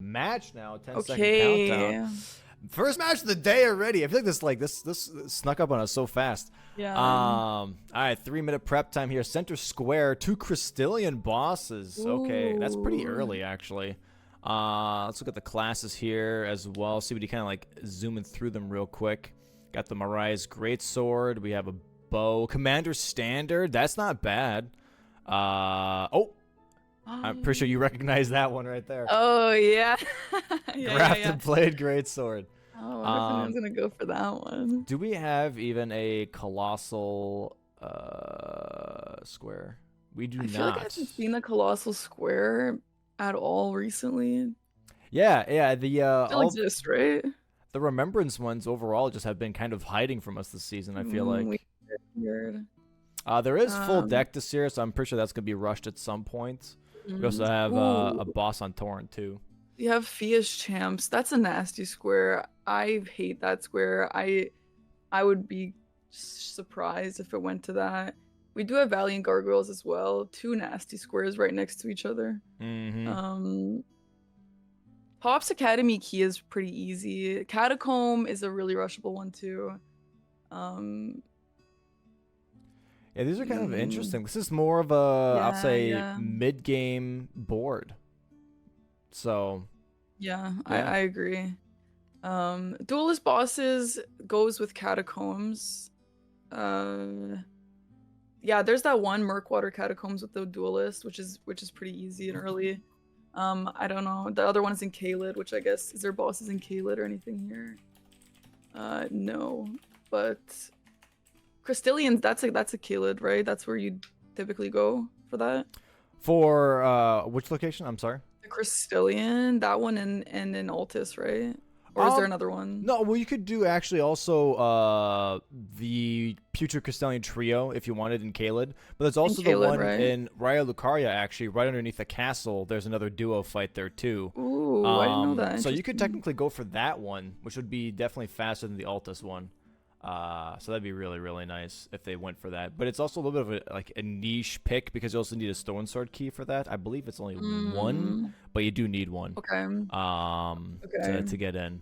match now. 10-second Okay. countdown. First match of the day already. I feel like this snuck up on us so fast. Yeah. All right, 3-minute prep time here. Center square, 2 Crystallian bosses. Okay, that's pretty Ooh. early actually. Let's look at the classes here as well. See what you kind of like zooming through them real quick. Got the Mariah's Greatsword. We have a bow. Commander Standard. That's not bad. I'm pretty sure you recognize that one right there. Oh yeah. Grafted Blade Greatsword. Oh, I wonder if anyone's gonna go for that one. Do we have even a colossal square? We do I not. feel like I haven't seen a colossal square at all recently. Yeah. The Still exists, right? the remembrance ones overall just have been kind of hiding from us this season. I feel like Weird. there is full deck this year, so I'm pretty sure that's gonna be rushed at some point. We also have a boss on Torrent too. You have Fia's Champs. That's a nasty square. I hate that square. I would be surprised if it went to that. We do have Valiant Gargoyles as well. 2 nasty squares right next to each other. Pop's Academy Key is pretty easy. Catacomb is a really rushable one too. Yeah, these are kind of interesting. This is more of a, I'll say, mid-game board. So, yeah. I agree. Duelist bosses goes with Catacombs. Yeah, there's that one Murkwater Catacombs with the Duelist, which is pretty easy and early. I don't know. The other one is in Caelid, which I guess is there bosses in Caelid or anything here? No, but Crystallians, that's a Caelid, right? That's where you typically go for that. For which location? I'm sorry. The Crystallian, that one, and in Altus, right? Or is there another one? No, well, you could do actually also the Putrid Crystallian Trio if you wanted in Caelid. But there's also the one in Raya Lucaria, actually, right underneath the castle. There's another duo fight there, too. Ooh, I didn't know that. So you could technically go for that one, which would be definitely faster than the Altus one. So that'd be really, really nice if they went for that. But it's also a little bit of a niche pick because you also need a Stone Sword key for that. I believe it's only one, but you do need one. Okay. To get in.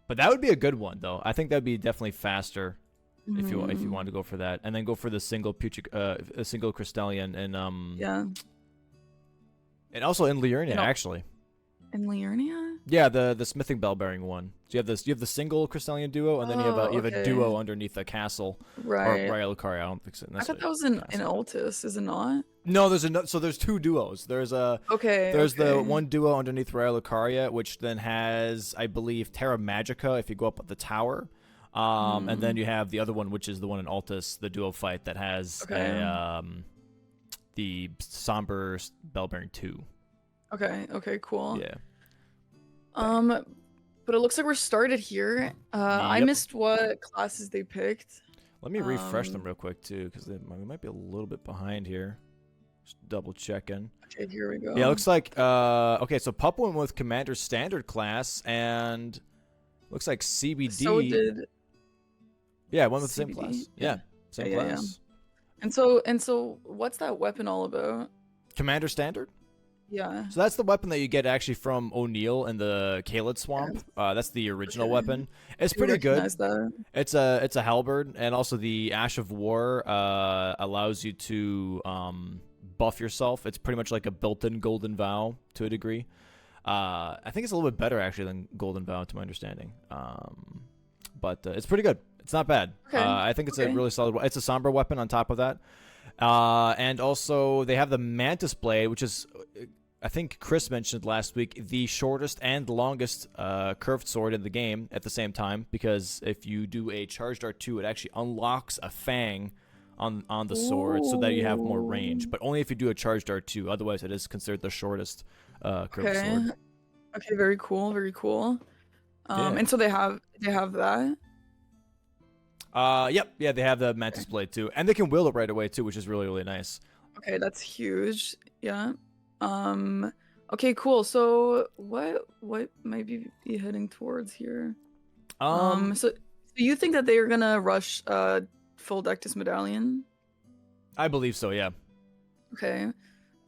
But that would be a good one though. I think that'd be definitely faster if you want to go for that, and then go for the single single Crystallian and and also in Liurnia actually. In Liurnia? Yeah, the smithing bell bearing one. So you have the single Crystallian duo, and then you have a duo underneath the castle. Right. Or Raya Lucaria. I don't think so. I thought that was in Altus, is it not? No, there's 2 duos. There's the one duo underneath Raya Lucaria, which then has, I believe, Terra Magica if you go up the tower. And then you have the other one, which is the one in Altus, the duo fight that has the Somber Bellbearing 2. Okay, cool. Yeah. But it looks like we're started here. I missed what classes they picked. Let me refresh them real quick too, because we might be a little bit behind here. Just double checking. Okay, here we go. Yeah, it looks like okay, so Pup went with Commander Standard class, and looks like CBD. So did. Yeah, went with the CBD? same class. Yeah, same class. Yeah. And so, what's that weapon all about? Commander Standard. Yeah. So that's the weapon that you get actually from O'Neill in the Caelid Swamp. That's the original weapon. It's pretty good. That. It's a halberd, and also the Ash of War allows you to buff yourself. It's pretty much like a built-in Golden Vow to a degree. I think it's a little bit better actually than Golden Vow to my understanding. But it's pretty good. It's not bad. Okay. I think it's a really solid. It's a Sombra weapon on top of that. And also they have the Mantis Blade, which is, I think Chris mentioned last week, the shortest and longest curved sword in the game at the same time, because if you do a charged R2, it actually unlocks a fang on the sword so that you have more range, but only if you do a charged R2. Otherwise, it is considered the shortest curved sword. Okay, very cool, very cool. And so they have that. Yep, yeah, they have the Mantis Blade too, and they can wield it right away too, which is really, really nice. Okay, that's huge. Yeah. Okay, cool. So what might be heading towards here? So you think that they are gonna rush full Dectus Medallion? I believe so, yeah. Okay.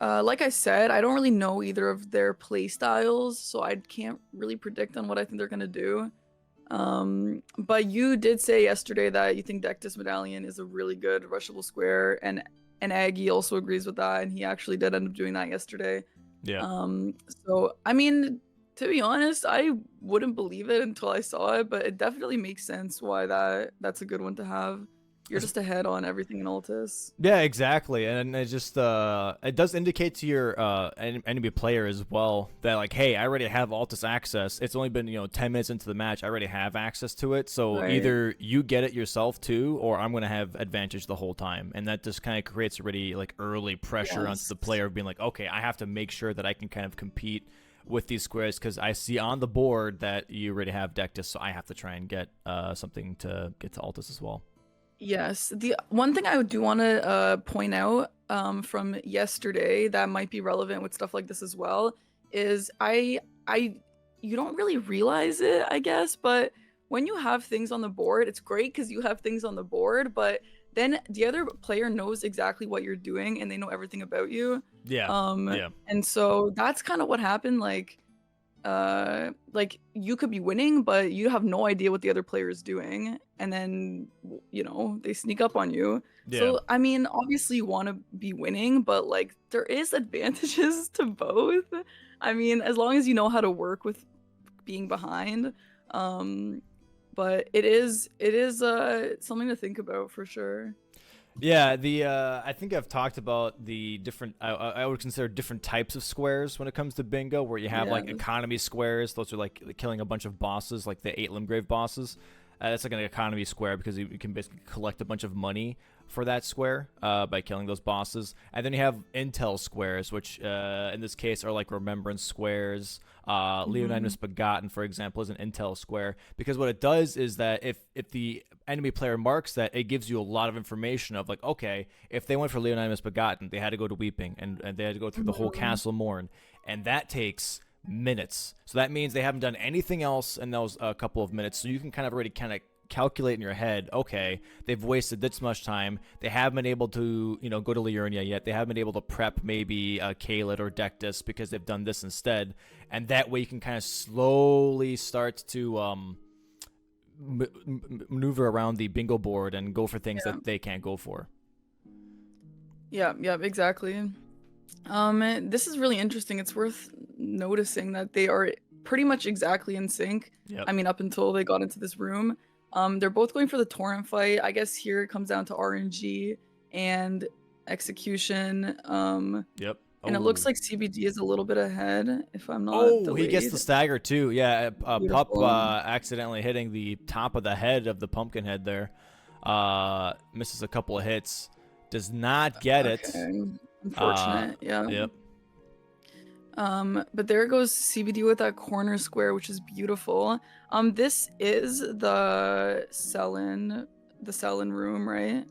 Like I said, I don't really know either of their play styles, so I can't really predict on what I think they're gonna do. But you did say yesterday that you think Dectus Medallion is a really good rushable square, and Aggie also agrees with that, and he actually did end up doing that yesterday. Yeah. So I mean, to be honest, I wouldn't believe it until I saw it, but it definitely makes sense why that's a good one to have. You're just ahead on everything in Altus. Yeah, exactly, and it just it does indicate to your enemy player as well that like, hey, I already have Altus access. It's only been 10 minutes into the match. I already have access to it, so Right. either you get it yourself too, or I'm gonna have advantage the whole time, and that just kind of creates already like early pressure onto the Yes. player of being like, okay, I have to make sure that I can kind of compete with these squares because I see on the board that you already have Dectus, so I have to try and get something to get to Altus as well. Yes. The one thing I do want to point out from yesterday that might be relevant with stuff like this as well is I you don't really realize it, I guess, but when you have things on the board, it's great because you have things on the board, but then the other player knows exactly what you're doing and they know everything about you. Yeah, yeah, And so that's kind of what happened. Like you could be winning, but you have no idea what the other player is doing, and then they sneak up on you. yeah. So I mean, obviously you want to be winning, but like there is advantages to both. I mean, as long as you know how to work with being behind. But it is something to think about for sure. Yeah, the I think I've talked about the different. I would consider different types of squares when it comes to bingo, where you have like Yes. economy squares. Those are like killing a bunch of bosses, like the 8 Limgrave bosses. That's like an economy square because you can basically collect a bunch of money for that square by killing those bosses. And then you have intel squares, which in this case are like remembrance squares. Leonine Mhm. Misbegotten, for example, is an intel square because what it does is that if the enemy player marks that, it gives you a lot of information of like, okay, if they went for Leonine Misbegotten, they had to go to Weeping and they had to go through the whole Mhm. Castle Morn, and that takes minutes. So that means they haven't done anything else in those couple of minutes. So you can kind of already kind of calculate in your head, okay, they've wasted this much time. They haven't been able to, go to Liurnia yet. They haven't been able to prep maybe Kaled or Dectus because they've done this instead. And that way you can kind of slowly start to maneuver around the bingo board and go for things Yeah. that they can't go for. Yeah, exactly. This is really interesting. It's worth noticing that they are pretty much exactly in sync. Yep. I mean, up until they got into this room. They're both going for the torrent fight. I guess here it comes down to RNG and execution. Yep. And it looks like CBD is a little bit ahead, if I'm not Oh, he gets delayed. the stagger too. Yeah, Pup Beautiful. accidentally hitting the top of the head of the pumpkin head there. Misses a couple of hits. Does not get it. Okay. Unfortunate. Yeah. Yep. But there goes CBD with that corner square, which is beautiful. This is the Selin room, right?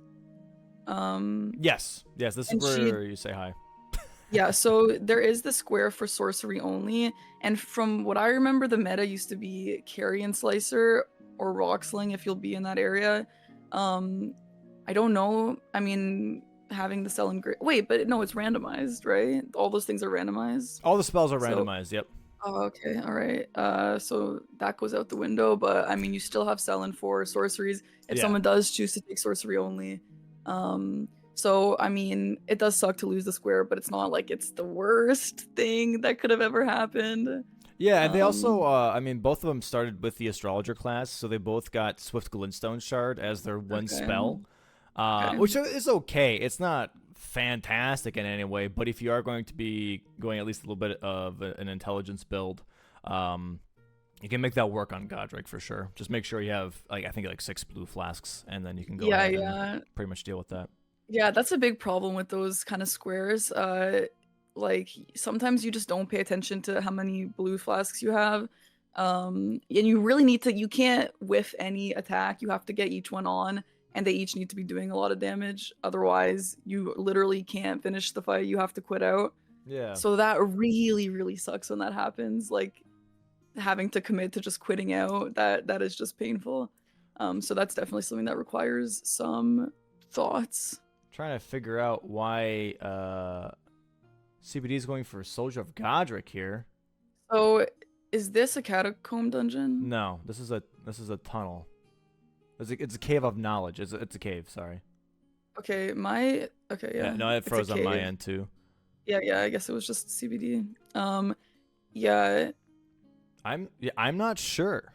Yes. This is And where you say hi. yeah, so there is the square for sorcery only, and from what I remember, the meta used to be Carrion Slicer or Rock Sling if you'll be in that area. I don't know. I mean, having the Selin wait, but no, it's randomized, right? All those things are randomized. All the spells are So randomized. Yep. oh, okay, all right. So that goes out the window, but I mean, you still have Selin for sorceries if Yeah. someone does choose to take sorcery only. So I mean, it does suck to lose the square, but it's not like it's the worst thing that could have ever happened. Yeah, and they also, Um, I mean, both of them started with the astrologer class, so they both got Swift Glintstone Shard as their one okay, spell, okay, which is okay. It's not fantastic in any way, but if you are going to be going at least a little bit of an intelligence build, you can make that work on Godric for sure. Just make sure you have, like, I think like 6 blue flasks, and then you can go yeah, ahead yeah, and pretty much deal with that. yeah. That's a big problem with those kind of squares. Like sometimes you just don't pay attention to how many blue flasks you have. And you really need to, you can't whiff any attack. You have to get each one on, and they each need to be doing a lot of damage. Otherwise, you literally can't finish the fight. You have to quit out. Yeah. So that really, really sucks when that happens. Like having to commit to just quitting out, that is just painful. So that's definitely something that requires some thoughts. Trying to figure out why CBD is going for Soldier of Godric here. So, is this a catacomb dungeon? No, this is a tunnel. It's a cave of knowledge. It's a cave. Sorry. Okay, yeah. No, it It's a froze on my cave. end too. Yeah, I guess it was just CBD. Yeah. I'm not sure.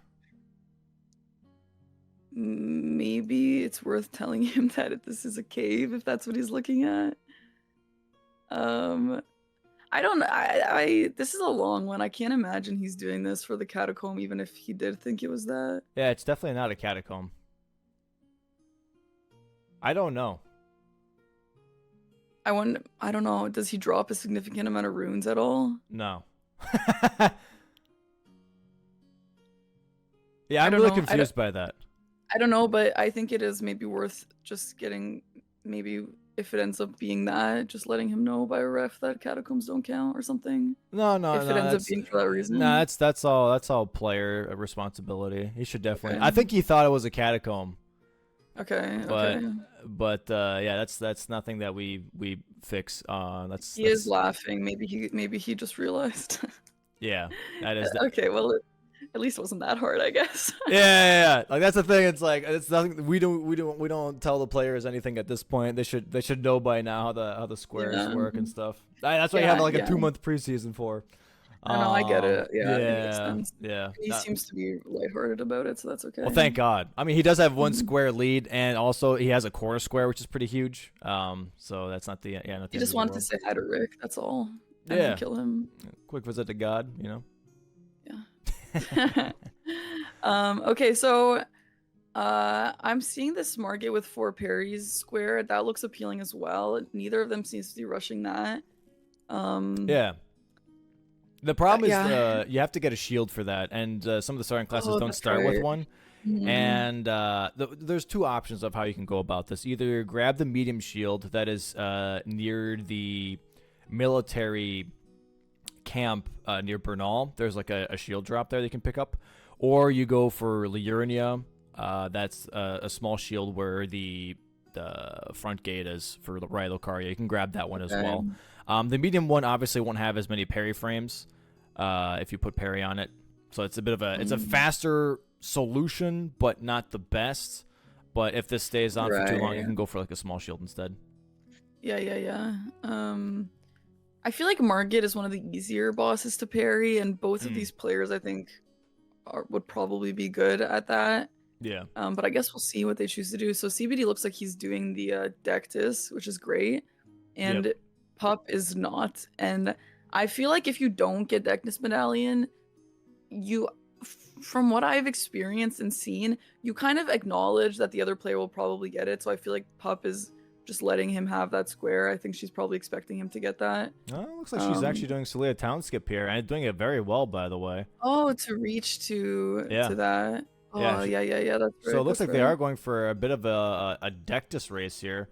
Maybe it's worth telling him that this is a cave if that's what he's looking at. I don't. This is a long one. I can't imagine he's doing this for the catacomb, even if he did think it was that. Yeah, it's definitely not a catacomb. I don't know. I don't know. Does he drop a significant amount of runes at all? No. Yeah, I'm really confused by that. I don't know, but I think it is maybe worth just getting, maybe if it ends up being that, just letting him know by a ref that catacombs don't count or something. No, if it ends up being for that reason. No, that's all player responsibility. He should definitely. Okay. I think he thought it was a catacomb. Okay. But yeah, that's nothing that we fix. He is laughing. Maybe he just realized. Yeah, that is. Okay, well, at least it wasn't that hard, I guess. Yeah. Like that's the thing. It's like it's nothing. We don't tell the players anything at this point. They should know by now how the squares work and stuff. That's why you have like a 2-month preseason for. No, I get it. Yeah, it makes sense. Yeah. He seems to be lighthearted about it, so that's okay. Well, thank God. I mean, he does have one square lead, and also he has a quarter square, which is pretty huge. So that's not the not the He just wanted to say hi to Rick. That's all. And then kill him. Quick visit to God, you know. Yeah. Okay, so I'm seeing this Margit with 4 parries square. That looks appealing as well. Neither of them seems to be rushing that. Yeah. The problem is you have to get a shield for that, and some of the starting classes don't start with one. And there's 2 options of how you can go about this. Either grab the medium shield that is near the military camp near Bernal. There's like a shield drop there that you can pick up, or you go for Liurnia. That's a small shield where the front gate is for Raya Lucaria. You can grab that one as well. The medium one obviously won't have as many parry frames if you put parry on it, so it's a bit of it's a faster solution, but not the best. But if this stays on for too long, you can go for like a small shield instead. Yeah. I feel like Margit is one of the easier bosses to parry, and both of these players, I think, would probably be good at that. Yeah. But I guess we'll see what they choose to do. So CBD looks like he's doing the Dectus, which is great, and Pup is not. And I feel like if you don't get Dectus Medallion, from what I've experienced and seen, you kind of acknowledge that the other player will probably get it. So I feel like Pup is just letting him have that square. I think she's probably expecting him to get that. Oh, it looks like she's actually doing Celia Town skip here, and doing it very well, by the way. Oh, to reach to that. Oh, yeah, that's right. So it looks like they are going for a bit of a Dectus race here.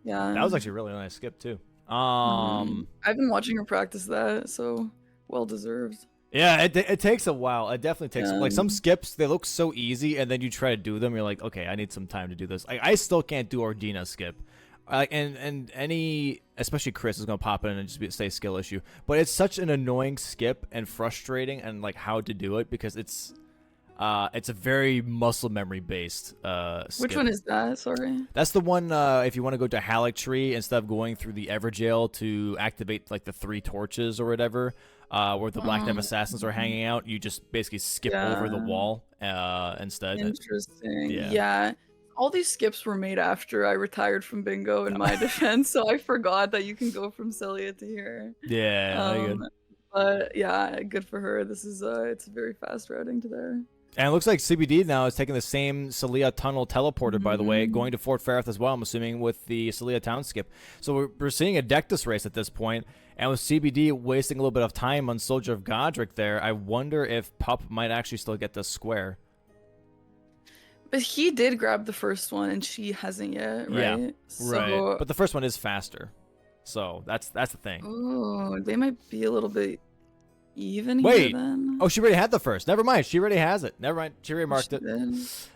Yeah. That was actually a really nice skip, too. I've been watching her practice that, so well deserved. Yeah, it takes a while. It definitely takes like some skips. They look so easy, and then you try to do them. You're like, okay, I need some time to do this. I still can't do Ordina skip. And any, especially Chris is gonna pop in and just say skill issue. But it's such an annoying skip and frustrating, and like how to do it because it's a very muscle memory based skip. Which one is that? Sorry. That's the one if you want to go to Halleck Tree instead of going through the Everjail to activate like the 3 torches or whatever. Where the Black Knight Assassins are hanging out, you just basically skip over the wall instead. Interesting. Yeah. All these skips were made after I retired from bingo in my defense, so I forgot that you can go from Celia to here. Yeah, good. But yeah, good for her. This is it's very fast routing to there. And it looks like CBD now is taking the same Celia Tunnel teleporter, by the way, going to Fort Farith as well, I'm assuming, with the Celia Town skip. So we're seeing a Dectus race at this point, and with CBD wasting a little bit of time on Soldier of Godric there, I wonder if Pup might actually still get this square. But he did grab the first one, and she hasn't yet, right? Yeah, right. But the first one is faster, so that's the thing. Oh, they might be a little bit even Wait. here then. Oh, she already had the first. Never mind. She already has it. Never mind. She already marked it.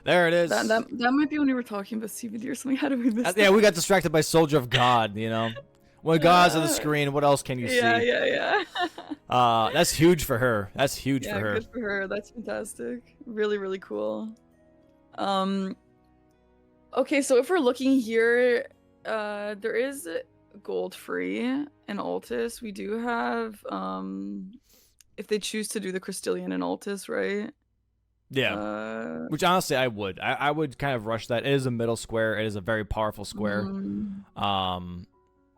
There it is. That might be when we were talking about CBD or something. How do we miss that? Yeah, we got distracted by Soldier of God, you know. When God's on the screen, what else can you Yeah, see? yeah. That's huge for her. That's huge for Yeah, her. good for her. That's fantastic. Really, really cool. Okay, so if we're looking here, there is gold free in Altus. We do have if they choose to do the Crystallian in Altus, right? Yeah. Which honestly I would. I would kind of rush that. It is a middle square. It is a very powerful square.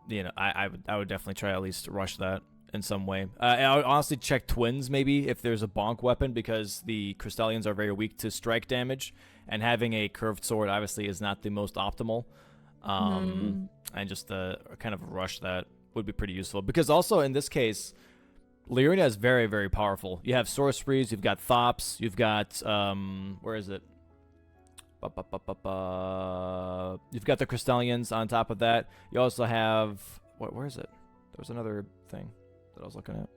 You know, I would definitely try at least rush that in some way. I would honestly check twins maybe if there's a bonk weapon, because the Crystallians are very weak to strike damage, and having a curved sword obviously is not the most optimal. And just kind of rush that would be pretty useful, because also in this case, Liurnia is very, very powerful. You have sorceries, you've got Thops, you've got where is it? You've got the Crystallians on top of that. You also have where is it? There was another thing that I was looking at.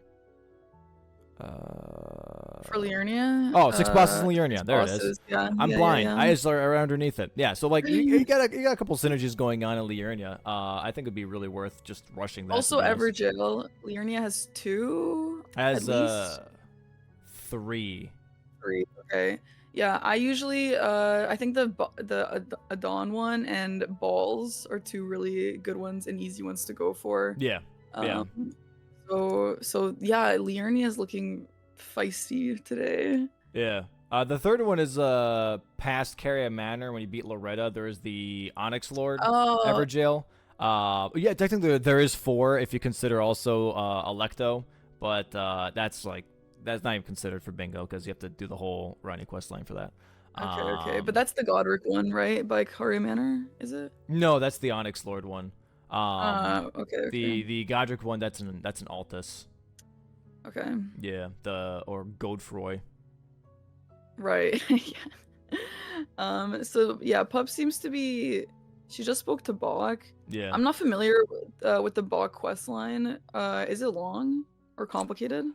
For Liurnia? Oh, 6 bosses in Liurnia. There it is. Yeah, I'm blind. I just are underneath it. Yeah, so like you got a couple synergies going on in Liurnia. I think it'd be really worth just rushing that. Also, Everjail. Liurnia has 2. Has 3. 3. Okay. Yeah, I usually I think the Adon one and Balls are 2 really good ones and easy ones to go for. Yeah. Yeah. So yeah, Liurnia is looking feisty today. Yeah. The third one is past Caria Manor. When you beat Loretta, there is the Onyx Lord, Everjail. Yeah, technically there is 4 if you consider also Electo, but that's not even considered for bingo because you have to do the whole Rani quest line for that. Okay, but that's the Godric one, right? By Caria Manor, is it? No, that's the Onyx Lord one. Okay. The Godric one, that's an Altus. Okay. Yeah, or Godfroy. Right. Yeah. So yeah, Pup seems to be. She just spoke to Bach. Yeah. I'm not familiar with the Bach quest line. Is it long or complicated?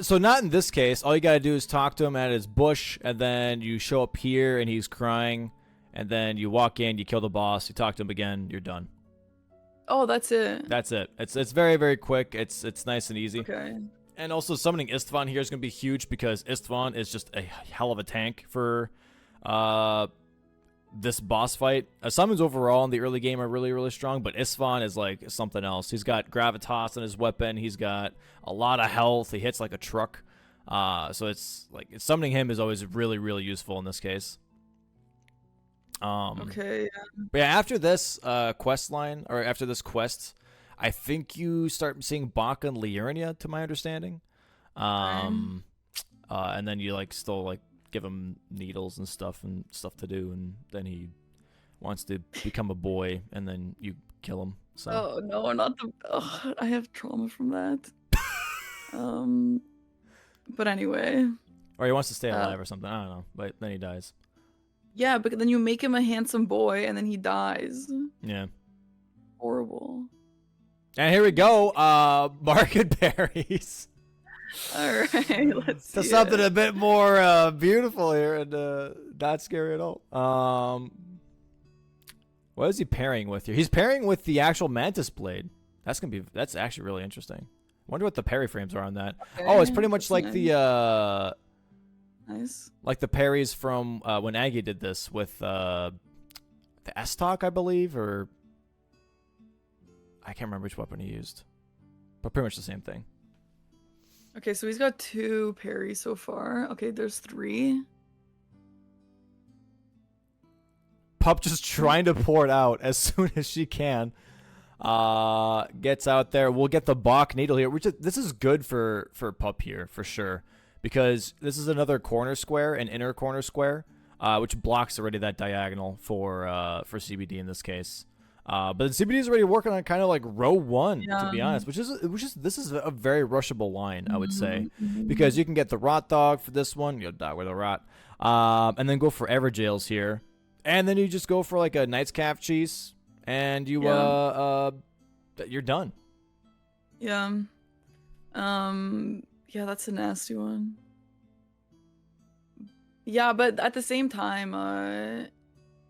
So not in this case. All you gotta do is talk to him at his bush, and then you show up here, and he's crying, and then you walk in, you kill the boss, you talk to him again, you're done. Oh, that's it. That's it. It's very, very quick. It's nice and easy. Okay. And also summoning Istvan here is going to be huge because Istvan is just a hell of a tank for this boss fight. Summons overall in the early game are really, really strong, but Istvan is like something else. He's got Gravitas on his weapon. He's got a lot of health. He hits like a truck. So it's like summoning him is always really, really useful in this case. Okay. Yeah. But yeah, after this quest line, or after this quest, I think you start seeing Bach and Liurnia, to my understanding. And then you still give him needles and stuff to do, and then he wants to become a boy, and then you kill him. So. Oh no, not the. Oh, I have trauma from that. But anyway. Or he wants to stay alive or something. I don't know, but then he dies. Yeah, but then you make him a handsome boy, and then he dies. Yeah. Horrible. And here we go. Market berries. All right, let's see. To something a bit more beautiful here and not scary at all. What is he pairing with here? He's pairing with the actual Mantis Blade. That's actually really interesting. Wonder what the parry frames are on that. Okay, oh, it's pretty much like nice. The nice. Like the parries from when Aggie did this with the S-Talk, I believe, or I can't remember which weapon he used, but pretty much the same thing. Okay, so he's got 2 parries so far. Okay, there's 3. Pup just trying to pour it out as soon as she can. Gets out there. We'll get the Bach needle here, this is good for Pup here for sure, because this is another corner square, an inner corner square, which blocks already that diagonal for CBD in this case. But CBD is already working on kind of like row 1, to be honest, which is this is a very rushable line, I would say, because you can get the Rot Dog for this one, you'll die with a Rot, and then go for Everjails here, and then you just go for like a Knight's Calf Cheese, and you you're done. Yeah. Yeah, that's a nasty one. Yeah, but at the same time,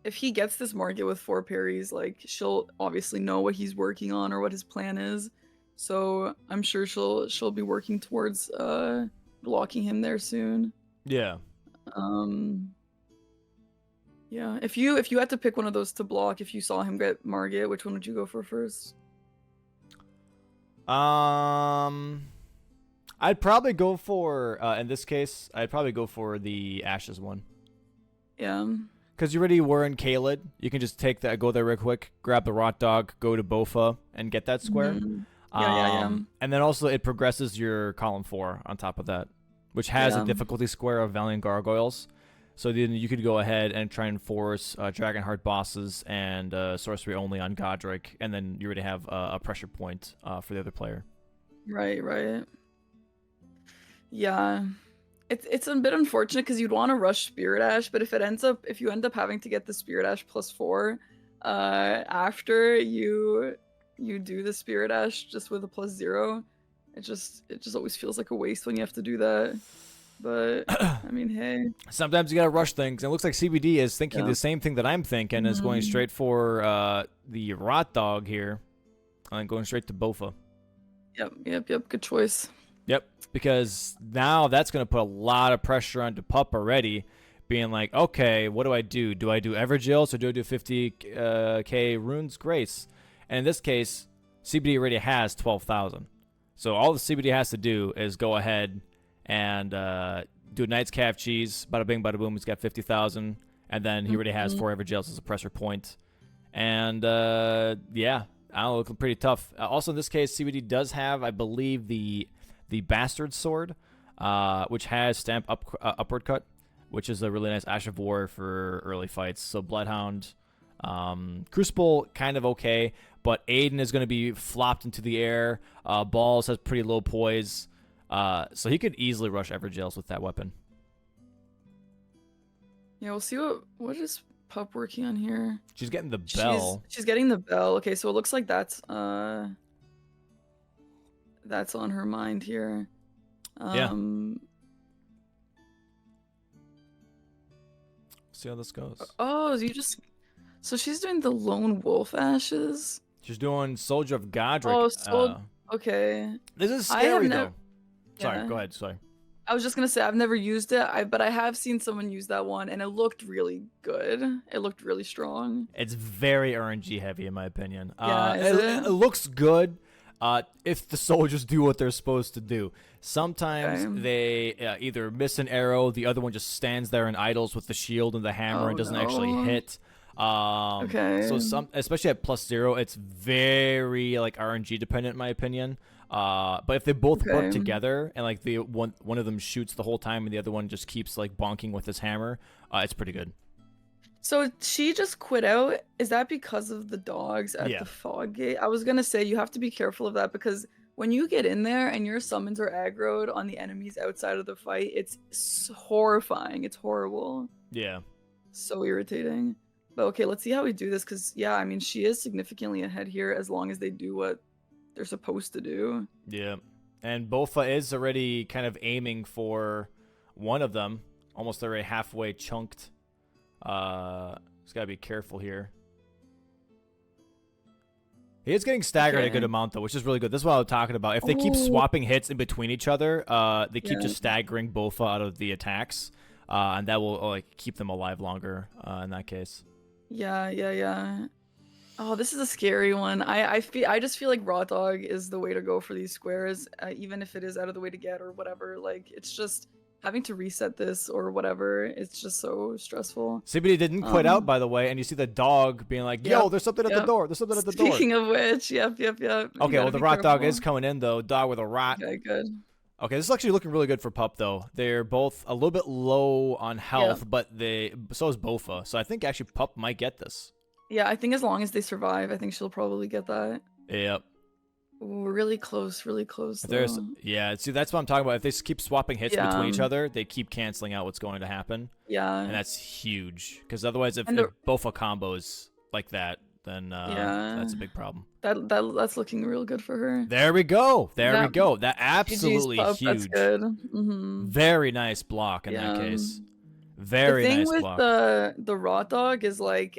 if he gets this market with 4 parries, like she'll obviously know what he's working on or what his plan is. So I'm sure she'll be working towards blocking him there soon. Yeah. Yeah. If you had to pick one of those to block, if you saw him get Margit, which one would you go for first? I'd probably go for in this case, I'd probably go for the Ashes one. Yeah. Because you already were in Kaled. You can just take that, go there real quick, grab the Rot Dog, go to Bofa, and get that square. Yeah. And then also it progresses your column 4 on top of that, which has a difficulty square of Valiant Gargoyles. So then you could go ahead and try and force Dragonheart bosses and sorcery only on Godric, and then you already have a pressure point for the other player. Right. Yeah. It's a bit unfortunate because you'd want to rush Spirit Ash, but if you end up having to get the Spirit Ash +4 after you do the Spirit Ash just with a +0, it just always feels like a waste when you have to do that. But I mean, hey. Sometimes you gotta rush things. And it looks like CBD is thinking the same thing that I'm thinking, is going straight for the Rot Dog here, and going straight to Bofa. Yep. Good choice. Yep, because now that's going to put a lot of pressure onto Pup already, being like, okay, what do I do? Do I do Evergills or do I do 50k Runes Grace? And in this case, CBD already has 12,000. So all the CBD has to do is go ahead and do a Knight's Calf Cheese, bada bing, bada boom, he's got 50,000, and then he already has 4 Evergills as a pressure point. And yeah, I don't know, looking pretty tough. Also in this case, CBD does have, I believe, the Bastard Sword, which has Stamp Upward Cut, which is a really nice Ash of War for early fights. So Bloodhound, Crucible, kind of okay, but Aiden is going to be flopped into the air. Balls has pretty low poise, so he could easily rush Evergills with that weapon. Yeah, we'll see what is Pup working on here. She's getting the bell. She's getting the bell. Okay, so it looks like that's on her mind here. Yeah. See how this goes. Oh, so she's doing the Lone Wolf Ashes. She's doing Soldier of Godric. Oh, okay. This is scary though. Yeah. Sorry, go ahead. Sorry. I was just gonna say I've never used it, but I have seen someone use that one, and it looked really good. It looked really strong. It's very RNG heavy, in my opinion. Yeah, it looks good. If the soldiers do what they're supposed to do. Sometimes they either miss an arrow, the other one just stands there and idles with the shield and the hammer and doesn't actually hit. So especially at +0, it's very like RNG dependent, in my opinion. But if they both work together and like the one of them shoots the whole time and the other one just keeps like bonking with his hammer, it's pretty good. So she just quit out. Is that because of the dogs at the fog gate? I was gonna say you have to be careful of that, because when you get in there and your summons are aggroed on the enemies outside of the fight, it's horrifying. It's horrible. Yeah. So irritating. But okay, let's see how we do this, because yeah, I mean, she is significantly ahead here as long as they do what they're supposed to do. Yeah. And Bofa is already kind of aiming for one of them, almost already halfway chunked. Just gotta be careful here. He is getting staggered a good amount though, which is really good. This is what I was talking about. If they keep swapping hits in between each other, they keep just staggering Bofa out of the attacks, and that will like keep them alive longer. In that case. Yeah. Oh, this is a scary one. I just feel like Raw Dog is the way to go for these squares, even if it is out of the way to get or whatever. Like, it's just having to reset this or whatever. It's just so stressful. CBD didn't quit out, by the way, and you see the dog being like, "Yo, there's something at the door. There's something at the door." Speaking of which, yep. Okay, well, the Rot Dog is coming in though. Dog with a rot. Okay, good. Okay, this is actually looking really good for Pup though. They're both a little bit low on health, but so is Bofa. So I think actually Pup might get this. Yeah, I think as long as they survive, I think she'll probably get that. Yep. Ooh, really close. Yeah, see, that's what I'm talking about. If they keep swapping hits between each other, they keep canceling out what's going to happen. Yeah. And that's huge, because otherwise, if Bofa combos like that, then that's a big problem. That's looking real good for her. There we go. That absolutely Pup, huge. That's good. Mm-hmm. Very nice block in that case. Very thing nice with block. the raw dog is like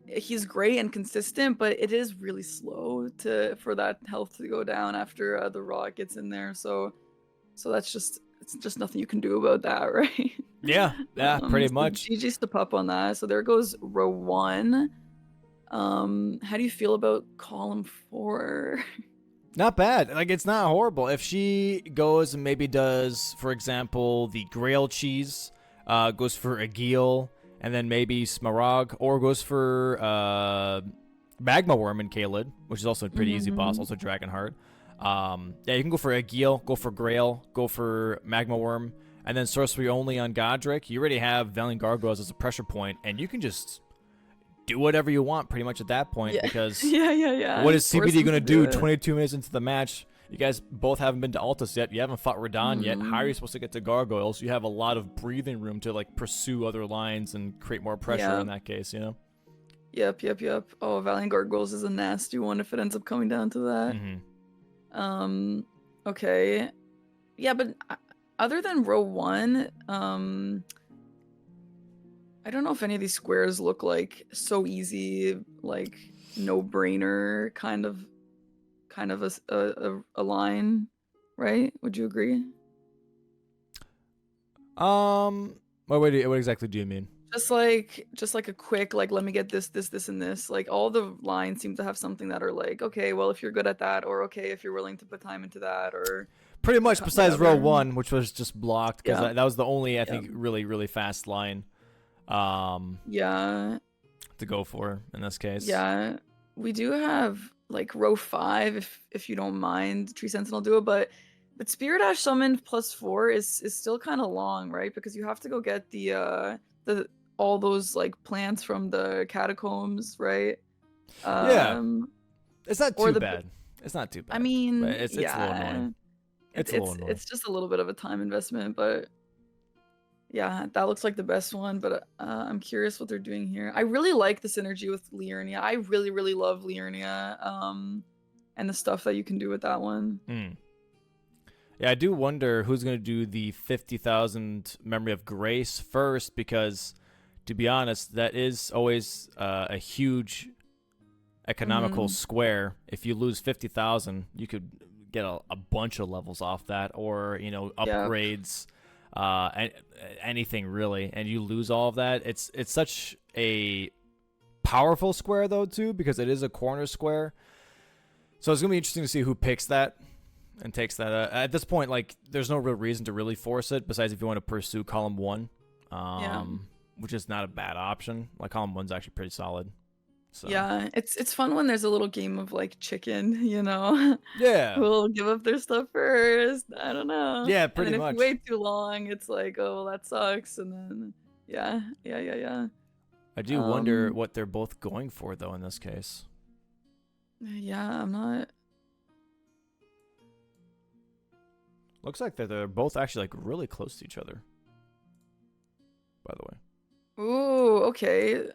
he's great and consistent, but it is really slow for that health to go down after the raw gets in there. So that's just it's just nothing you can do about that, right? Yeah, pretty So much. GG's to pup on that. So there goes row 1. How do you feel about column 4? Not bad. Like, it's not horrible. If she goes and maybe does, for example, the Grail cheese, goes for Aguil, and then maybe Smaragd, or goes for Magma Worm and Kaled, which is also a pretty easy boss, also Dragonheart. Yeah, you can go for Aguil, go for Grail, go for Magma Worm, and then Sorcery only on Godric. You already have Valiant Gargoyles as a pressure point, and you can just do whatever you want pretty much at that point, because yeah. what is Force CBD them going to to do it. 22 minutes into the match? You guys both haven't been to Altus yet. You haven't fought Radahn yet. How are you supposed to get to Gargoyles? You have a lot of breathing room to like pursue other lines and create more pressure in that case, you know? Yep. Oh, Valiant Gargoyles is a nasty one if it ends up coming down to that. Okay. Yeah, but other than row 1, I don't know if any of these squares look like so easy, like no-brainer kind of a line, right? Would you agree? What exactly do you mean? Just like a quick, like, let me get this, and this. Like, all the lines seem to have something that are like, okay, well, if you're good at that, or okay, if you're willing to put time into that, or pretty much besides whatever. row 1, which was just blocked, because that was the only, I think, really fast line yeah, to go for in this case. Yeah, we do have like row 5 if you don't mind Tree Sentinel do it, but Spirit Ash summoned +4 is still kind of long, right? Because you have to go get the all those like plants from the catacombs, right? Yeah, it's not too bad. It's not too bad. I mean, but it's a little annoying. It's a little annoying. It's just a little bit of a time investment, but yeah, that looks like the best one. But I'm curious what they're doing here. I really like the synergy with Liurnia. I really love Liurnia, and the stuff that you can do with that one. Yeah, I do wonder who's going to do the 50,000 Memory of Grace first, because, to be honest, that is always a huge economical square. If you lose 50,000, you could get a bunch of levels off that, or, you know, upgrades, anything really, and you lose all of that. It's such a powerful square, though, too, because it is a corner square. So it's going to be interesting to see who picks that and takes that. At this point, like, there's no real reason to really force it, besides if you want to pursue column 1, which is not a bad option. Like, column 1's actually pretty solid. So. Yeah, it's fun when there's a little game of like chicken, you know. Yeah. Who'll give up their stuff first? I don't know. Yeah, pretty and then much. If you wait too long, it's like, oh, well, that sucks. And then, yeah. I do wonder what they're both going for, though, in this case. Yeah, I'm not. Looks like they're both actually like really close to each other. By the way. Ooh, okay.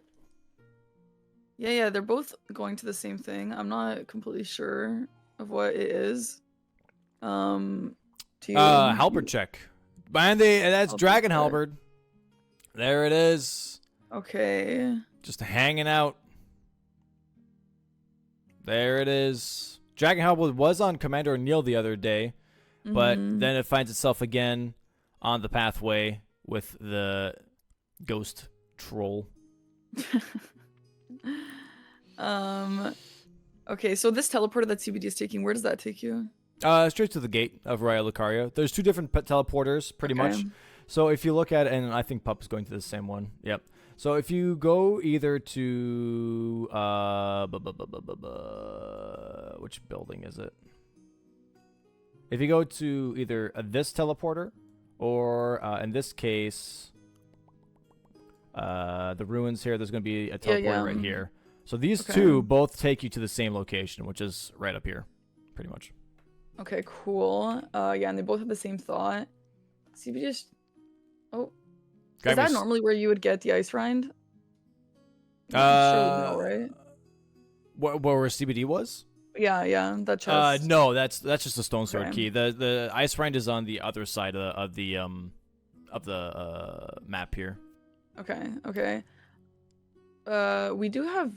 Yeah, they're both going to the same thing. I'm not completely sure of what it is. Halberd check. And that's Dragon Halberd. There it is. Okay. Just hanging out. There it is. Dragon Halberd was on Commander O'Neill the other day, but then it finds itself again on the pathway with the ghost troll. Okay, so this teleporter that CBD is taking, where does that take you? Straight to the gate of Raya Lucario. There's 2 different teleporters, pretty much. So if you look at it, and I think Pup is going to the same one. Yep. So if you go either to which building is it? If you go to either this teleporter, or in this case, the ruins here, there's going to be a teleporter right here. So these 2 both take you to the same location, which is right up here, pretty much. Okay, cool. Yeah, and they both have the same thought. CB just... Oh. Is that normally where you would get the ice rind? I'm sure you know, right? Where CBD was? Yeah, that chest. No, that's just a stone sword key. The ice rind is on the other side of the map here. Okay, okay. We do have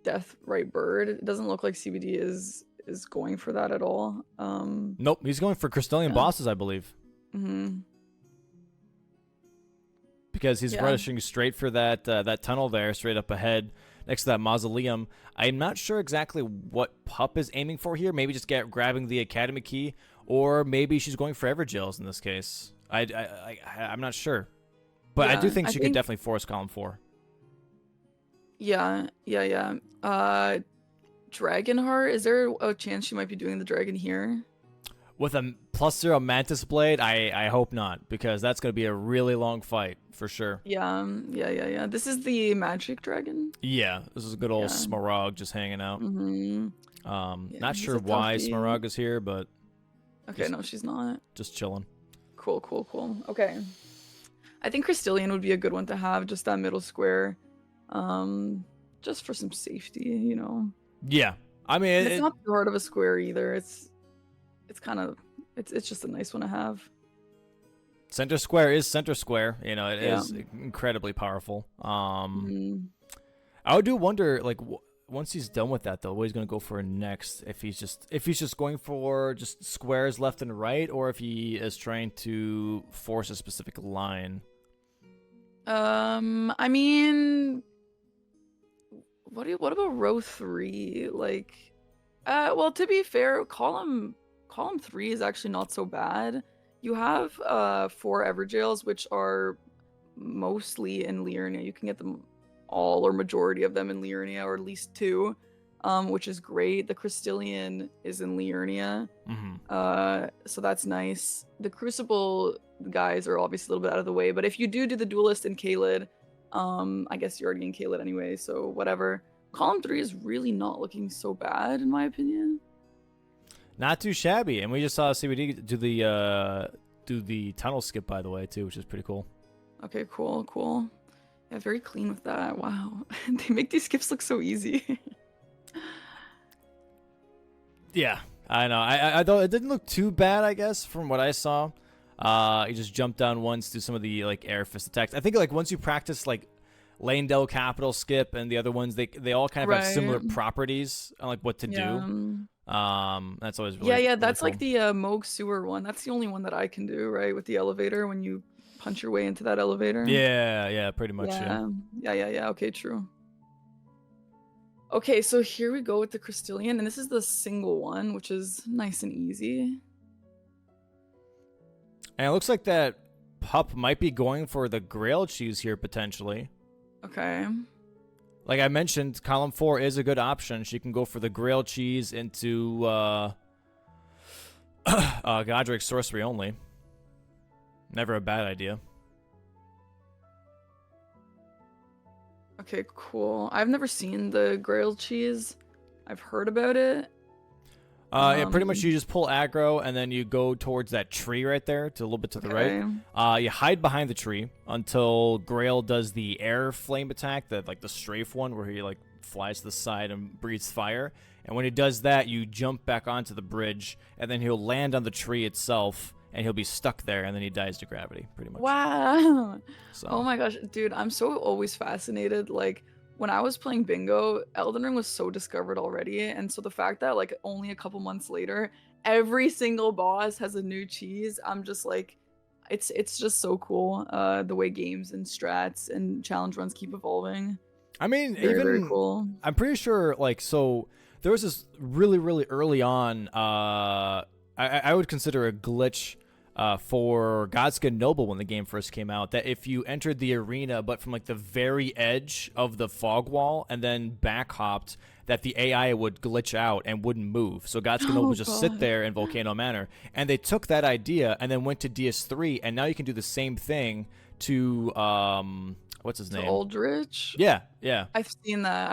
Death Right Bird. It doesn't look like CBD is going for that at all. Nope, he's going for Crystallian Yeah. bosses, I believe. Mm-hmm. Because he's Yeah. rushing straight for that tunnel there, straight up ahead, next to that mausoleum. I'm not sure exactly what Pup is aiming for here. Maybe just grabbing the Academy key, or maybe she's going for Everjails in this case. I'm not sure, but I do Yeah, think I she could think definitely force column 4. yeah. Dragonheart, is there a chance she might be doing the dragon here? With a +0 Mantis Blade, I hope not, because that's going to be a really long fight for sure. Yeah. This is the magic dragon. Yeah, this is a good old Yeah. Smaragd just hanging out. Mm-hmm. Yeah, Not he's sure a why toughie. Smaragd is here, but Okay, no, she's not. just chilling. Cool. Okay. I think Crystallian would be a good one to have, just that middle square. Just for some safety, you know. Yeah, I mean, And it's not too hard of a square either. It's kind of it's just a nice one to have. center square is center square. You know, it Yeah. is incredibly powerful. Mhm. I do wonder, like, once he's done with that, though, what he's gonna go for next. If he's just going for just squares left and right, or if he is trying to force a specific line. I mean, what about row 3? Like, well, to be fair, column 3 is actually not so bad. You have 4 Everjails, which are mostly in Liurnia. You can get them all or majority of them in Liurnia, or at least 2, which is great. The Crystallian is in Liurnia, so that's nice. The Crucible guys are obviously a little bit out of the way, but if you do the Duelist in Caelid, I guess you're already in Caelid anyway, so whatever. Column 3 is really not looking so bad, in my opinion. Not too shabby, and we just saw CBD do the tunnel skip, by the way, too, which is pretty cool. Okay, cool. Yeah, very clean with that. Wow. They make these skips look so easy. Yeah, I know. I thought it didn't look too bad, I guess, from what I saw. He just jumped down once, do some of the like air fist attacks. I think like once you practice like Lane-Del Capital skip and the other ones, they all kind of have similar properties on like what to do. That's always really yeah. really That's cool. like the Moog sewer one. That's the only one that I can do, right? With the elevator, when you punch your way into that elevator. Yeah, pretty much. Yeah. Okay, true. Okay, so here we go with the Crystallian, and this is the single one, which is nice and easy. And it looks like that Pup might be going for the Grail cheese here potentially. Okay. Like I mentioned, column 4 is a good option. She can go for the Grail cheese into Godric's sorcery only. Never a bad idea. Okay, cool. I've never seen the Grail cheese. I've heard about it. Yeah, pretty much you just pull aggro and then you go towards that tree right there, to a little bit to the right. You hide behind the tree until Grail does the air flame attack, like the strafe one where he like flies to the side and breathes fire. And when he does that, you jump back onto the bridge and then he'll land on the tree itself and he'll be stuck there and then he dies to gravity, pretty much. Wow. So. Oh my gosh, dude, I'm so always fascinated. Like, when I was playing Bingo, Elden Ring was so discovered already, and so the fact that like only a couple months later, every single boss has a new cheese, I'm just like, it's just so cool. The way games and strats and challenge runs keep evolving. I mean, Very cool. I'm pretty sure, like, so there was this really early on. I would consider a glitch. For Godskin Noble when the game first came out, that if you entered the arena but from like the very edge of the fog wall and then back hopped, that the AI would glitch out and wouldn't move. So Godskin Noble would just sit there in Volcano Manor. And they took that idea and then went to DS3, and now you can do the same thing to what's his name? Aldrich. Yeah. I've seen that.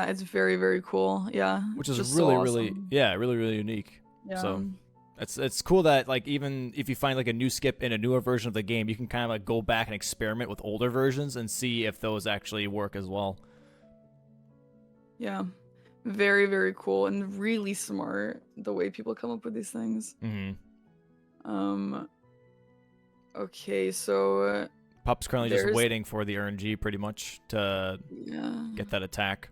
It's very cool. Yeah. Which is just really, so really, awesome. really unique. Yeah. So it's cool that like even if you find like a new skip in a newer version of the game, you can kind of like go back and experiment with older versions and see if those actually work as well. Yeah. Very cool and really smart the way people come up with these things. Mm-hmm. Okay, so Pup's currently just There's- waiting for the RNG pretty much to Yeah. get that attack.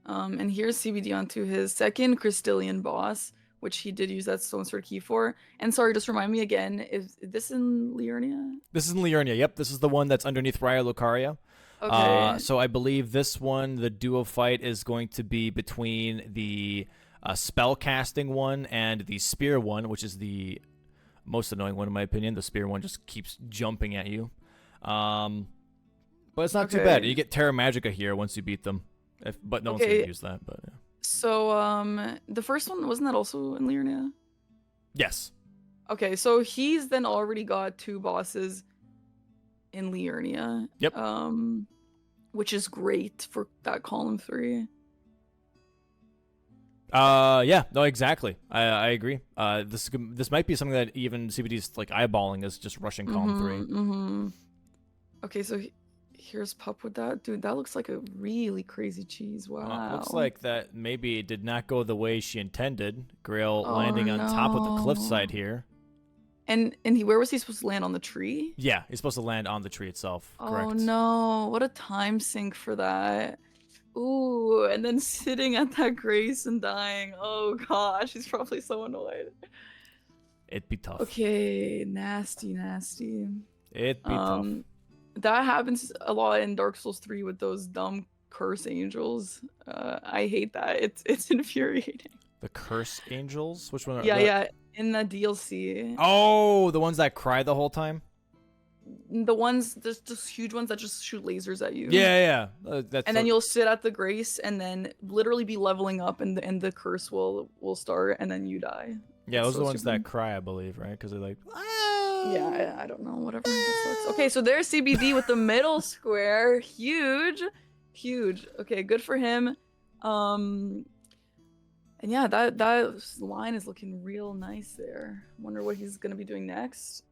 And here's CBD onto his second Crystallian boss, which he did use that Stone Sword key for. And sorry, just remind me again, is this in Liurnia? This is in Liurnia. Yep, this is the one that's underneath Raya Lucaria. Okay. So I believe this one, the duo fight, is going to be between the spell casting one and the spear one, which is the most annoying one in my opinion. The spear one just keeps jumping at you. But it's not too bad. You get Terra Magica here once you beat them. But no one's going to use that. But yeah. So the first one, wasn't that also in Liurnia? Yes. Okay, so he's then already got 2 bosses in Liurnia. Yep. Which is great for that column 3. Yeah, no, exactly. I agree. This might be something that even CBD's like eyeballing is just rushing column 3. Mm-hmm. Okay, so here's Pup with that. Dude, that looks like a really crazy cheese. Wow. Looks like that maybe it did not go the way she intended. Grail landing on top of the cliffside here. And where was he supposed to land, on the tree? Yeah, he's supposed to land on the tree itself. Correct. Oh no, what a time sink for that. Ooh, and then sitting at that grace and dying. Oh gosh, he's probably so annoyed. It'd be tough. Okay, nasty. It'd be tough. That happens a lot in Dark Souls 3 with those dumb curse angels. I hate that. It's infuriating. The curse angels? Which one? Yeah, in the DLC. Oh, the ones that cry the whole time? The ones, there's just huge ones that just shoot lasers at you. Yeah. And then you'll sit at the grace and then literally be leveling up, and the curse will start, and then you die. Yeah, those are so the ones stupid. that cry, I believe, right? Because they're like, Yeah, I don't know, whatever. That sucks. Okay, so there's CBD with the middle square. Huge. Okay, good for him. And yeah, that line is looking real nice there. Wonder what he's gonna be doing next.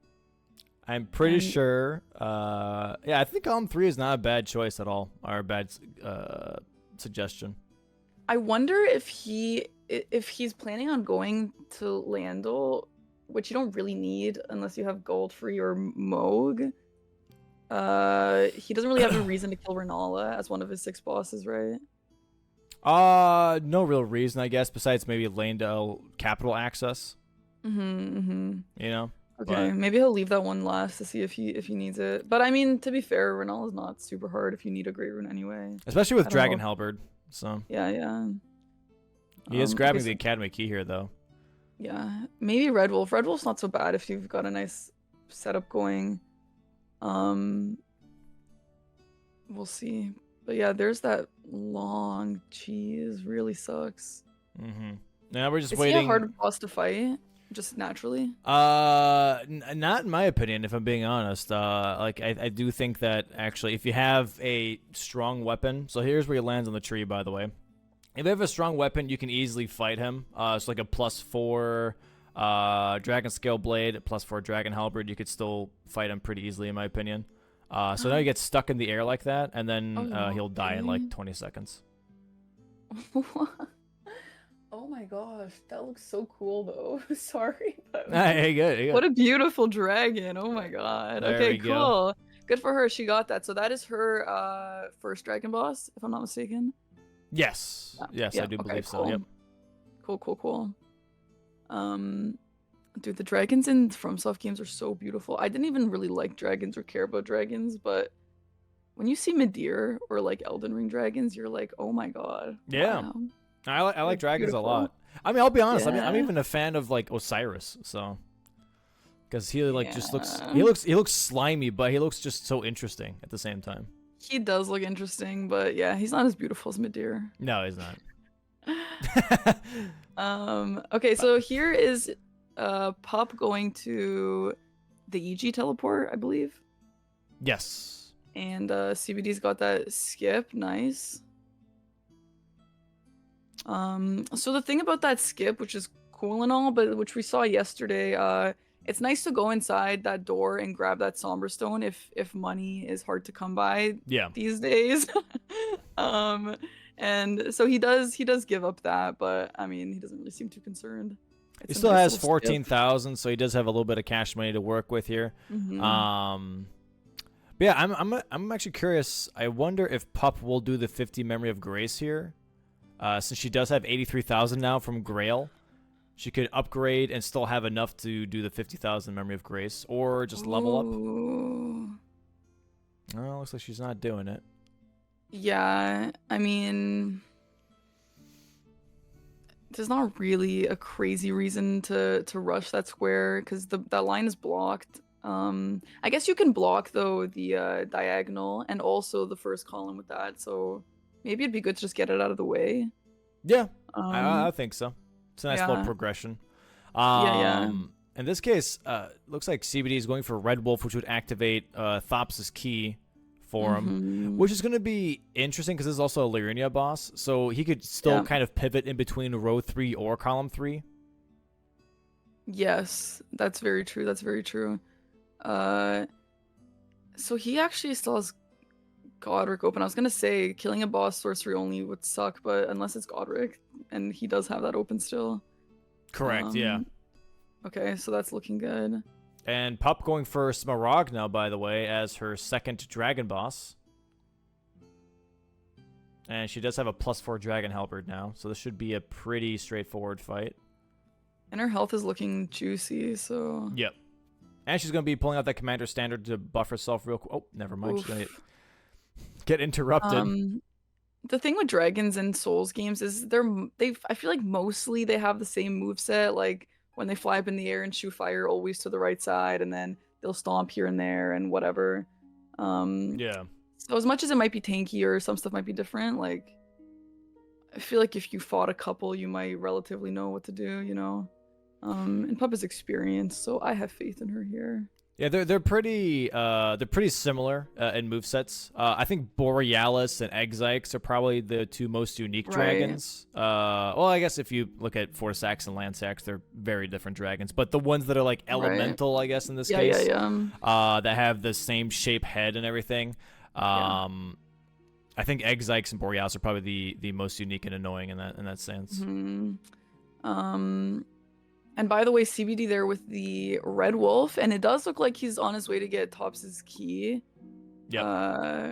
I'm pretty sure. Yeah, I think column 3 is not a bad choice at all, or a bad suggestion. I wonder if he's planning on going to Landel, which you don't really need unless you have Goldfree or Moog. He doesn't really have a reason to kill Renala as one of his 6 bosses, right? No real reason, I guess, besides maybe Landel capital access. You know. Okay, maybe he'll leave that one last to see if he needs it. But I mean, to be fair, Renala is not super hard if you need a Great Rune anyway. Especially with Dragon Halberd. So. Yeah. He is grabbing the Academy key here, though. Yeah, maybe Red Wolf. Red Wolf's not so bad if you've got a nice setup going. We'll see. But yeah, there's that long cheese. Really sucks. Now we're just Is waiting. he a hard boss to fight? Just naturally? Not in my opinion, if I'm being honest. Like I do think that actually, if you have a strong weapon, so here's where he lands on the tree, by the way. If you have a strong weapon, you can easily fight him. It's like a +4 Dragon Scale Blade, +4 Dragon Halberd. You could still fight him pretty easily, in my opinion. So now he gets stuck in the air like that, and then he'll die in like 20 seconds. Oh my gosh, that looks so cool though. Sorry, but Hey, good. what a beautiful dragon. Oh my god. There Okay, we cool. go. Good for her. She got that. So that is her first dragon boss, if I'm not mistaken. Yes. Yes, I do believe so. Yep. Cool. Dude, the dragons in FromSoft games are so beautiful. I didn't even really like dragons or care about dragons, but when you see Midir or like Elden Ring dragons, you're like, oh my god. Yeah. Wow. I like dragons beautiful. a lot. I mean, I'll be honest. I'm Yeah. even a fan of like Osiris, so because he like just looks Yeah. he looks slimy, but he looks just so interesting at the same time. He does look interesting, but yeah, he's not as beautiful as Midir. No, he's not. Okay, so here is Pup going to the EG teleport, I believe. Yes. And CBD's got that skip, nice. So the thing about that skip, which is cool and all, but which we saw yesterday, it's nice to go inside that door and grab that Somber Stone if money is hard to come by these days. And so he does give up that, but I mean, he doesn't really seem too concerned. He It's a still nice has little 14,000, so he does have a little bit of cash money to work with here. Mhm. But yeah, I'm actually curious. I wonder if Pup will do the 50 Memory of Grace here, since she does have 83,000 now from Grail. She could upgrade and still have enough to do the 50,000 Memory of Grace, or just level up. Ooh. Oh, looks like she's not doing it. Yeah, I mean, there's not really a crazy reason to rush that square because that line is blocked. I guess you can block though the diagonal and also the first column with that. So maybe it'd be good to just get it out of the way. Yeah, Um, I think so. It's a nice little yeah, progression. yeah. In this case, looks like CBD is going for Red Wolf, which would activate Thops' key for him, which is going to be interesting because this is also a Liurnia boss, so he could still Yeah. kind of pivot in between row 3 or column 3. Yes, that's very true. That's very true. So he actually still has Godric open. I was gonna say killing a boss sorcery only would suck, but unless it's Godric, and he does have that open still. Correct, yeah. Okay, so that's looking good. And Pup going for Smaragd now, by the way, as her second dragon boss. And she does have a +4 dragon halberd now, so this should be a pretty straightforward fight. And her health is looking juicy, so... Yep. And she's going to be pulling out that commander standard to buff herself real quick. Oh, never mind. She's going to get interrupted. The thing with dragons and Souls games is I feel like mostly they have the same moveset, like when they fly up in the air and shoot fire always to the right side, and then they'll stomp here and there and whatever. Yeah. So as much as it might be tanky or some stuff might be different, like I feel like if you fought a couple, you might relatively know what to do, you know. And Pup is experienced, so I have faith in her here. Yeah, they're pretty similar in movesets. I think Borealis and Exikes are probably the two most unique dragons. Well, I guess if you look at Forsax and Landsax, they're very different dragons. But the ones that are like elemental, I guess in this case, that have the same shape head and everything. I think Exikes and Borealis are probably the most unique and annoying in that sense. And by the way, CBD there with the Red Wolf, and it does look like he's on his way to get Tops' key. Yep.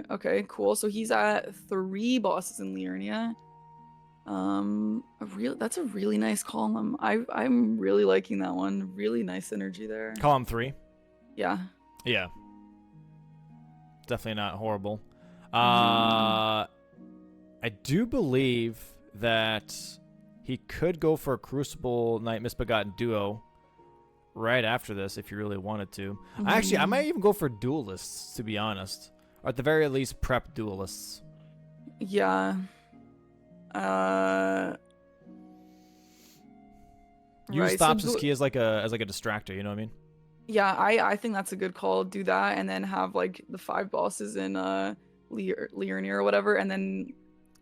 Okay, cool. So he's at 3 bosses in Liurnia. That's a really nice column. I'm really liking that one. Really nice energy there. Column 3. Yeah. Yeah. Definitely not horrible. I do believe that he could go for a Crucible Knight Misbegotten Duo right after this if he really wanted to. Actually, I might even go for Duelists, to be honest. Or at the very least, prep Duelists. Yeah. Use Thops' key as like a distractor, you know what I mean? Yeah, I think that's a good call. Do that and then have like the 5 bosses in Liurnia or whatever, and then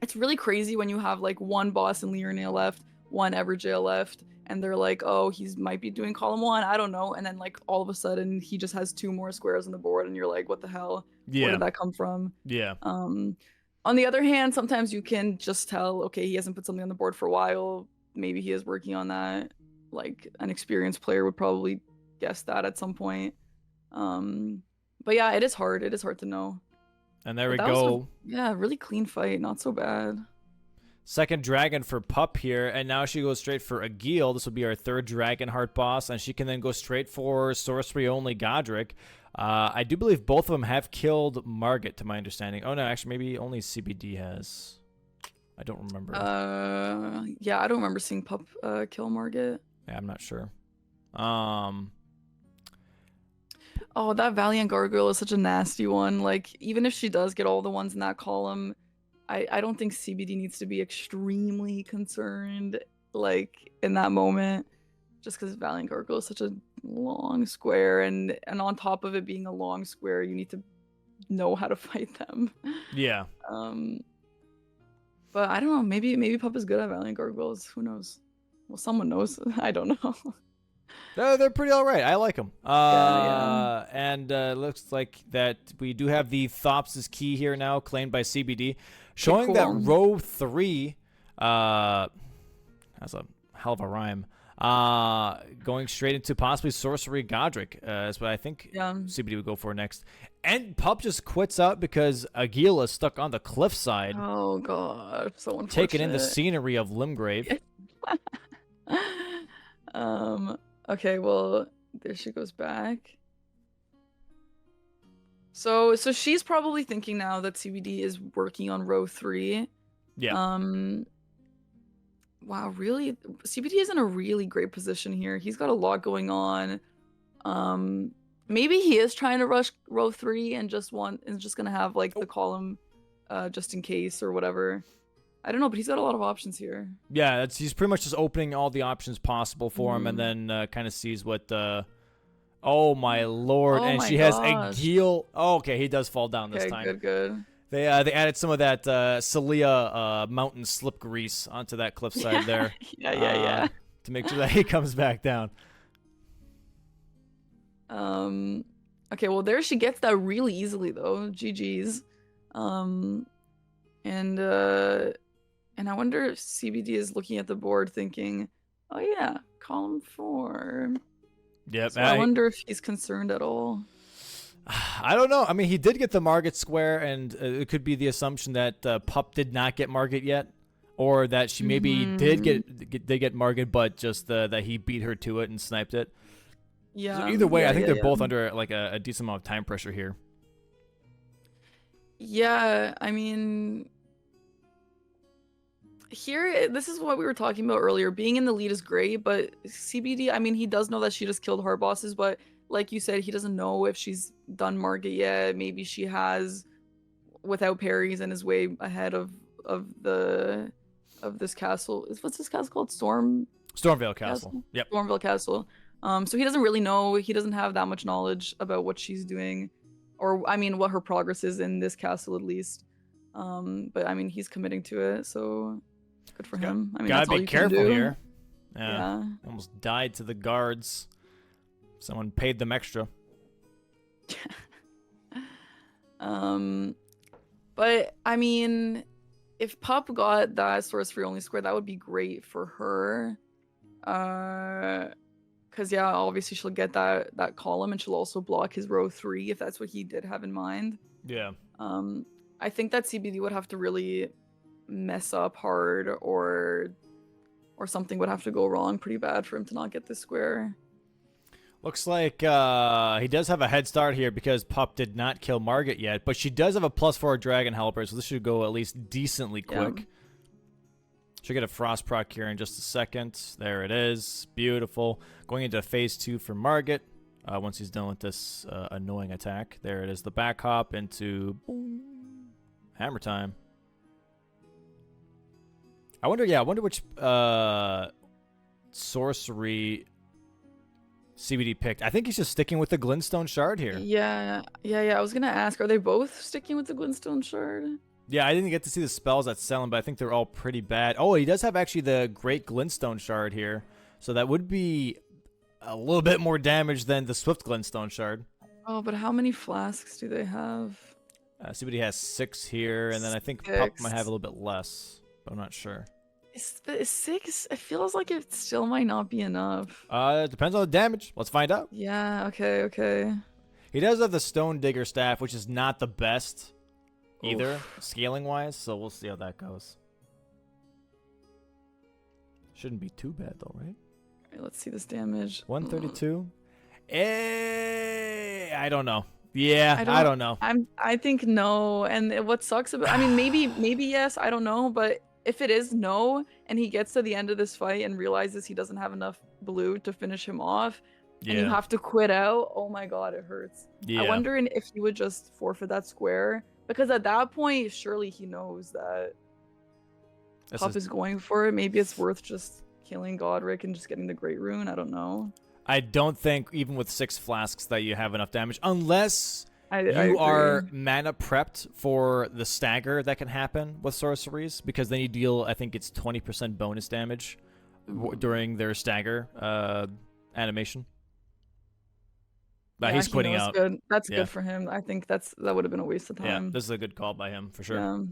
it's really crazy when you have like 1 boss in Liurnia left, 1 Everjail left, and they're like, oh, he might be doing column 1, I don't know, and then like all of a sudden he just has 2 more squares on the board, and you're like, what the hell? Yeah. Where did that come from? Yeah. On the other hand, sometimes you can just tell, okay, he hasn't put something on the board for a while. Maybe he is working on that. Like an experienced player would probably guess that at some point. But yeah, it is hard. It is hard to know. And there we go. Yeah, really clean fight. Not so bad. Second dragon for Pup here, and now she goes straight for Agil. This will be our 3rd Dragon Heart boss, and she can then go straight for Sorcery Only Godric. I do believe both of them have killed Margit, to my understanding. Oh no, actually, maybe only CBD has. I don't remember. Yeah, I don't remember seeing Pup kill Margit. Yeah, I'm not sure. Oh, that Valiant Gargoyle is such a nasty one. Like, even if she does get all the ones in that column, I don't think CBD needs to be extremely concerned, like, in that moment. Just because Valiant Gargoyle is such a long square, and on top of it being a long square, you need to know how to fight them. Yeah. But I don't know. Maybe Pup is good at Valiant Gargoyles. Who knows? Well, someone knows. I don't know. They're pretty all right. I like them. Yeah. And looks like that we do have the Thops' key here now, claimed by CBD, showing that row 3, that's a hell of a rhyme, Going straight into possibly Sorcery Godric. That's what I think Yeah. CBD would go for next. And Pup just quits out because Aguila is stuck on the cliffside, Oh god, so unfortunate. taking in the scenery of Limgrave. Okay, well, there she goes back. So she's probably thinking now that CBD is working on row 3. Yeah. Wow, really? CBD is in a really great position here. He's got a lot going on. Maybe he is trying to rush row 3 and just gonna have like the column just in case or whatever. I don't know, but he's got a lot of options here. Yeah, he's pretty much just opening all the options possible for him, and then kind of sees what oh my lord! Oh and my she has gosh. Aguil. Oh, okay, he does fall down this Okay, time. good. They added some of that Celia mountain slip grease onto that cliffside there. Yeah. To make sure that he comes back down. Okay, well there she gets that really easily though. GG's. And I wonder if CBD is looking at the board thinking, oh yeah, column 4. Yep. So I wonder if he's concerned at all. I don't know. I mean, he did get the Margit square, and it could be the assumption that Pup did not get Margit yet, or that she maybe did get Margit, but just that he beat her to it and sniped it. Yeah. So either way, I think they're both under like a decent amount of time pressure here. Yeah, I mean, here, this is what we were talking about earlier. Being in the lead is great, but CBD, I mean, he does know that she just killed hard bosses, but like you said, he doesn't know if she's done Margit yet. Maybe she has without parries and is way ahead of this castle. What's this castle called? Stormvale Castle. Yep. Stormvale Castle. So he doesn't really know. He doesn't have that much knowledge about what she's doing, or I mean, what her progress is in this castle at least. But I mean, he's committing to it, so good for him. I mean, gotta that's all be you careful can do. here. Yeah. Almost died to the guards. Someone paid them extra. But I mean, if Pup got that sorcery only square, that would be great for her. Cause yeah, obviously she'll get that column, and she'll also block his row 3 if that's what he did have in mind. Yeah. I think that CBD would have to really mess up hard, or something would have to go wrong pretty bad for him to not get this square. Looks like he does have a head start here because Pup did not kill Margit yet, but she does have a +4 Dragon Helper, so this should go at least decently quick. Yeah. She'll get a Frost proc here in just a second. There it is. Beautiful. Going into phase 2 for Margit once he's done with this annoying attack. There it is. The back hop into boom, hammer time. I wonder which sorcery CBD picked. I think he's just sticking with the Glintstone Shard here. Yeah. I was gonna ask, are they both sticking with the Glintstone Shard? Yeah, I didn't get to see the spells that sell him, but I think they're all pretty bad. Oh, he does have actually the Great Glintstone Shard here, so that would be a little bit more damage than the Swift Glintstone Shard. Oh, but how many flasks do they have? CBD has 6 here, and then I think Pup might have a little bit less, but I'm not sure. Is 6? It feels like it still might not be enough. It depends on the damage. Let's find out. Yeah, okay. He does have the Stone Digger Staff, which is not the best either, scaling-wise, so we'll see how that goes. Shouldn't be too bad, though, right? Right, let's see this damage. 132? I don't know. Yeah, I don't know. I think no, and what sucks about, I mean, maybe yes, I don't know, but if it is no, and he gets to the end of this fight and realizes he doesn't have enough blue to finish him off, and you have to quit out, oh my god, it hurts. Yeah. I wonder if he would just forfeit that square, because at that point, surely he knows that Pup is going for it. Maybe it's worth just killing Godric and just getting the Great Rune, I don't know. I don't think, even with 6 flasks, that you have enough damage, unless you are mana prepped for the stagger that can happen with sorceries, because then you deal, I think it's 20% bonus damage during their stagger animation. But he's quitting out. Good. That's good for him. I think that would have been a waste of time. Yeah, this is a good call by him, for sure.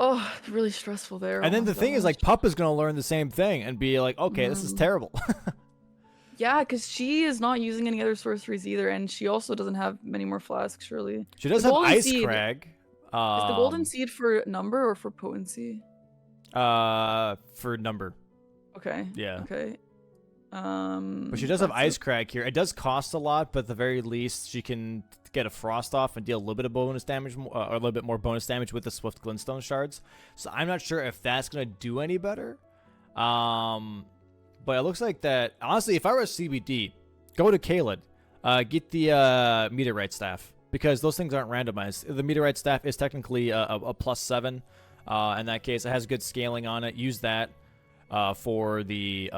Oh, really stressful there. And Oh then my the thing is, gosh. like, Pup is gonna learn the same thing and be like, okay, this is terrible. Yeah, because she is not using any other sorceries either, and she also doesn't have many more flasks, surely. She does The have golden Ice seed, Crag. is the golden seed for number or for potency? For number. Okay. Yeah. Okay. But she does have Ice Crag here. It does cost a lot, but at the very least, she can get a Frost off and deal a little bit of bonus damage, or a little bit more bonus damage with the Swift Glintstone shards. So I'm not sure if that's gonna do any better. But it looks like that. Honestly, if I were a CBD, go to Kaled, get the Meteorite Staff, because those things aren't randomized. The Meteorite Staff is technically a +7. In that case, it has good scaling on it. Use that for the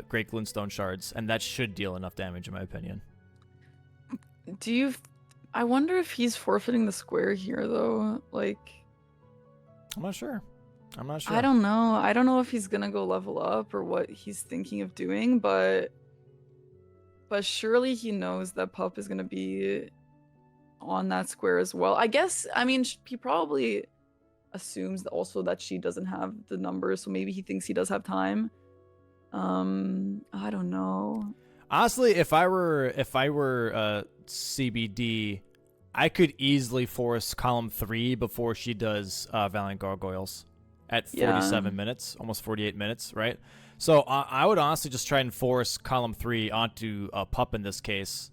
Great Glintstone shards, and that should deal enough damage, in my opinion. I wonder if he's forfeiting the square here, though. Like, I'm not sure. I don't know. I don't know if he's gonna go level up or what he's thinking of doing, but surely he knows that Pup is gonna be on that square as well. I guess, I mean, he probably assumes also that she doesn't have the numbers, so maybe he thinks he does have time. I don't know. Honestly, if I were CBD, I could easily force column 3 before she does Valiant Gargoyles at 47 minutes, almost 48 minutes, right? So I would honestly just try and force column 3 onto Pup in this case.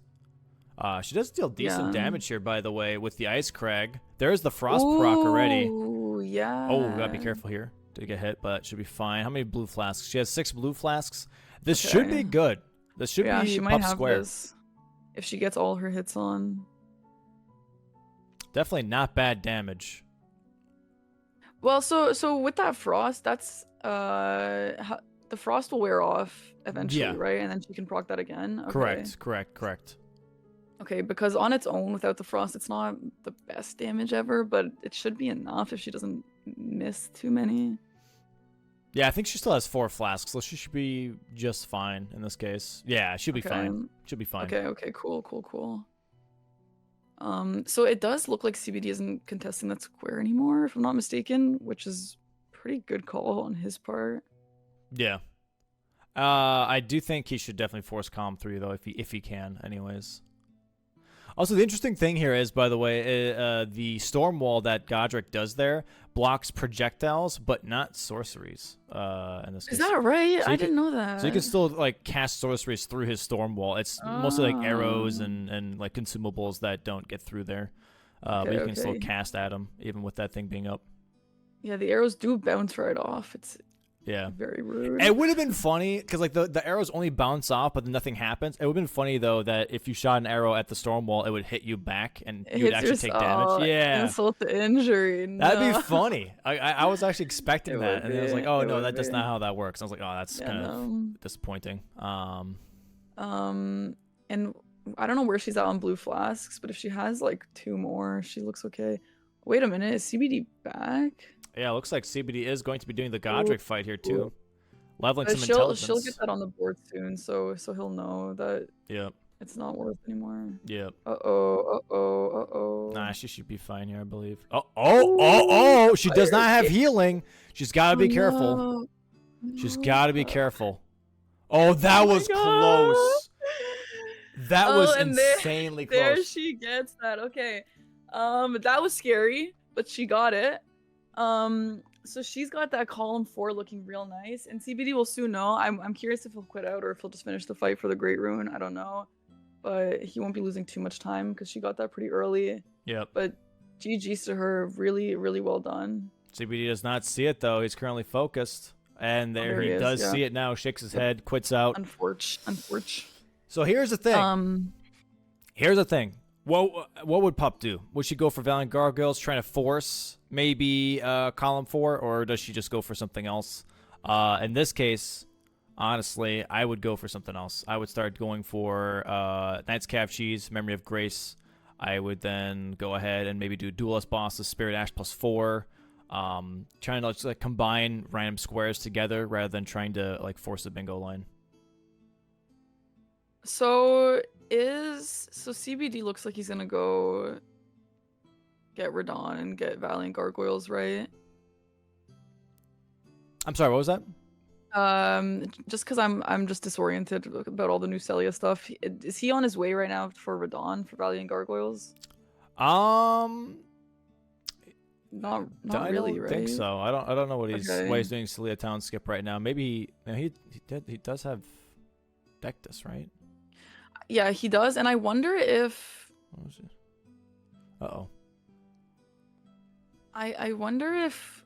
She does deal decent damage here, by the way, with the Ice Crag. There's the Frost proc already. Oh, yeah. Oh, we gotta be careful here to get hit, but it should be fine. How many blue flasks? She has 6 blue flasks. This should be good. This should be she might Pup have square. this if she gets all her hits on. Definitely not bad damage. Well, so with that Frost, that's the Frost will wear off eventually, right? And then she can proc that again. Okay. Correct. Okay, because on its own, without the Frost, it's not the best damage ever, but it should be enough if she doesn't miss too many. Yeah, I think she still has 4 flasks, so she should be just fine in this case. Yeah, she'll be fine. She'll be fine. Okay, cool. So it does look like CBD isn't contesting that square anymore, if I'm not mistaken, which is pretty good call on his part. Yeah. I do think he should definitely force column 3 though, if he can, anyways. Also, the interesting thing here is, by the way, the storm wall that Godric does there blocks projectiles, but not sorceries. In this case. Is that right? So I didn't know that. So you can still like cast sorceries through his storm wall. It's mostly like arrows and like consumables that don't get through there. But you can still cast at him, even with that thing being up. Yeah, the arrows do bounce right off. It's very rude. It would have been funny because like the arrows only bounce off, but nothing happens. It would have been funny though that if you shot an arrow at the storm wall, it would hit you back and you would actually take damage. Yeah, insult to injury. No. That'd be funny. I was actually expecting that, and I was like, oh no, that's not how that works. I was like, oh, that's kind of disappointing. And I don't know where she's at on blue flasks, but if she has like 2 more, she looks okay. Wait a minute, is CBD back? Yeah, it looks like CBD is going to be doing the Godric fight here too. Leveling some intelligence. She'll get that on the board soon, so he'll know that it's not worth anymore. Yep. Uh-oh. Nah, she should be fine here, I believe. Oh, she does not have healing. She's got to be careful. She's got to be careful. Oh, that was close. That was insanely close. There she gets that. Okay. That was scary, but she got it. So she's got that column 4 looking real nice, and CBD will soon know. I'm curious if he'll quit out or if he'll just finish the fight for the Great Rune. I don't know, but he won't be losing too much time because she got that pretty early. Yep. But GG's to her. Really, really well done. CBD does not see it though. He's currently focused, and there he does see it now. Shakes his head, quits out. Unfortunate. So here's the thing. What would Pup do? Would she go for Valiant Gargoyles, trying to force maybe column 4, or does she just go for something else? In this case, honestly, I would go for something else. I would start going for Knight's Calf Cheese, Memory of Grace. I would then go ahead and maybe do Duelist Bosses, Spirit Ash +4. Trying to just, like, combine random squares together rather than trying to like force a bingo line. So CBD looks like he's gonna go get Radon and get Valiant Gargoyles, right? I'm sorry, what was that? Just because I'm just disoriented about all the new Celia stuff. Is he on his way right now for Radon for Valiant Gargoyles? Um, Not I really, don't right? think so. I don't know what he's Okay. why he's doing Celia Town skip right now. Maybe no, he does have Dectus, right? Yeah, he does, and I wonder if What was it? Uh-oh. I wonder if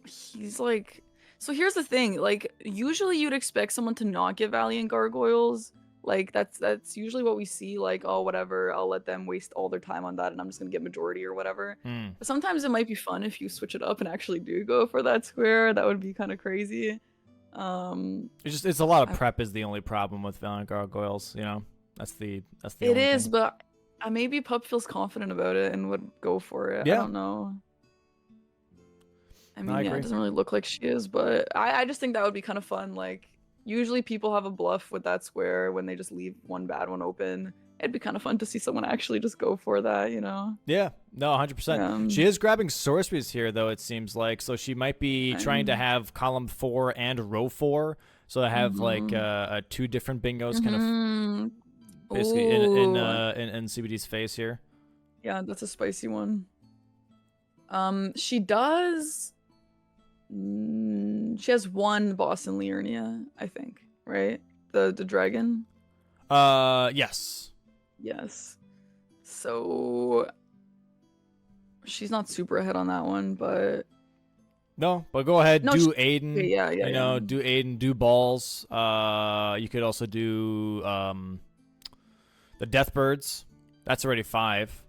he's like. So here's the thing, like usually you'd expect someone to not get Valiant Gargoyles. Like that's usually what we see, like, oh whatever, I'll let them waste all their time on that and I'm just gonna get majority or whatever. Hmm. But sometimes it might be fun if you switch it up and actually do go for that square. That would be kind of crazy. It's a lot of prep is the only problem with Valiant Gargoyles, you know? That's the It only is, thing. but maybe Pup feels confident about it and would go for it. Yeah. I don't know. I mean, I yeah, agree. it doesn't really look like she is, but I just think that would be kind of fun. Like, usually people have a bluff with that square when they just leave one bad one open. It'd be kind of fun to see someone actually just go for that, you know? Yeah, no, 100%. She is grabbing sorceries here, though, it seems like. So she might be trying to have column 4 and row 4. So I have like 2 different bingos kind of basically in CBD's face here. Yeah, that's a spicy one. She does. She has one boss in Liurnia, I think, right? The dragon. Yes. Yes. So she's not super ahead on that one, but no, but go ahead, no, do Aiden. Okay, yeah, you know, do Aiden, do balls. You could also do the Deathbirds. That's already 5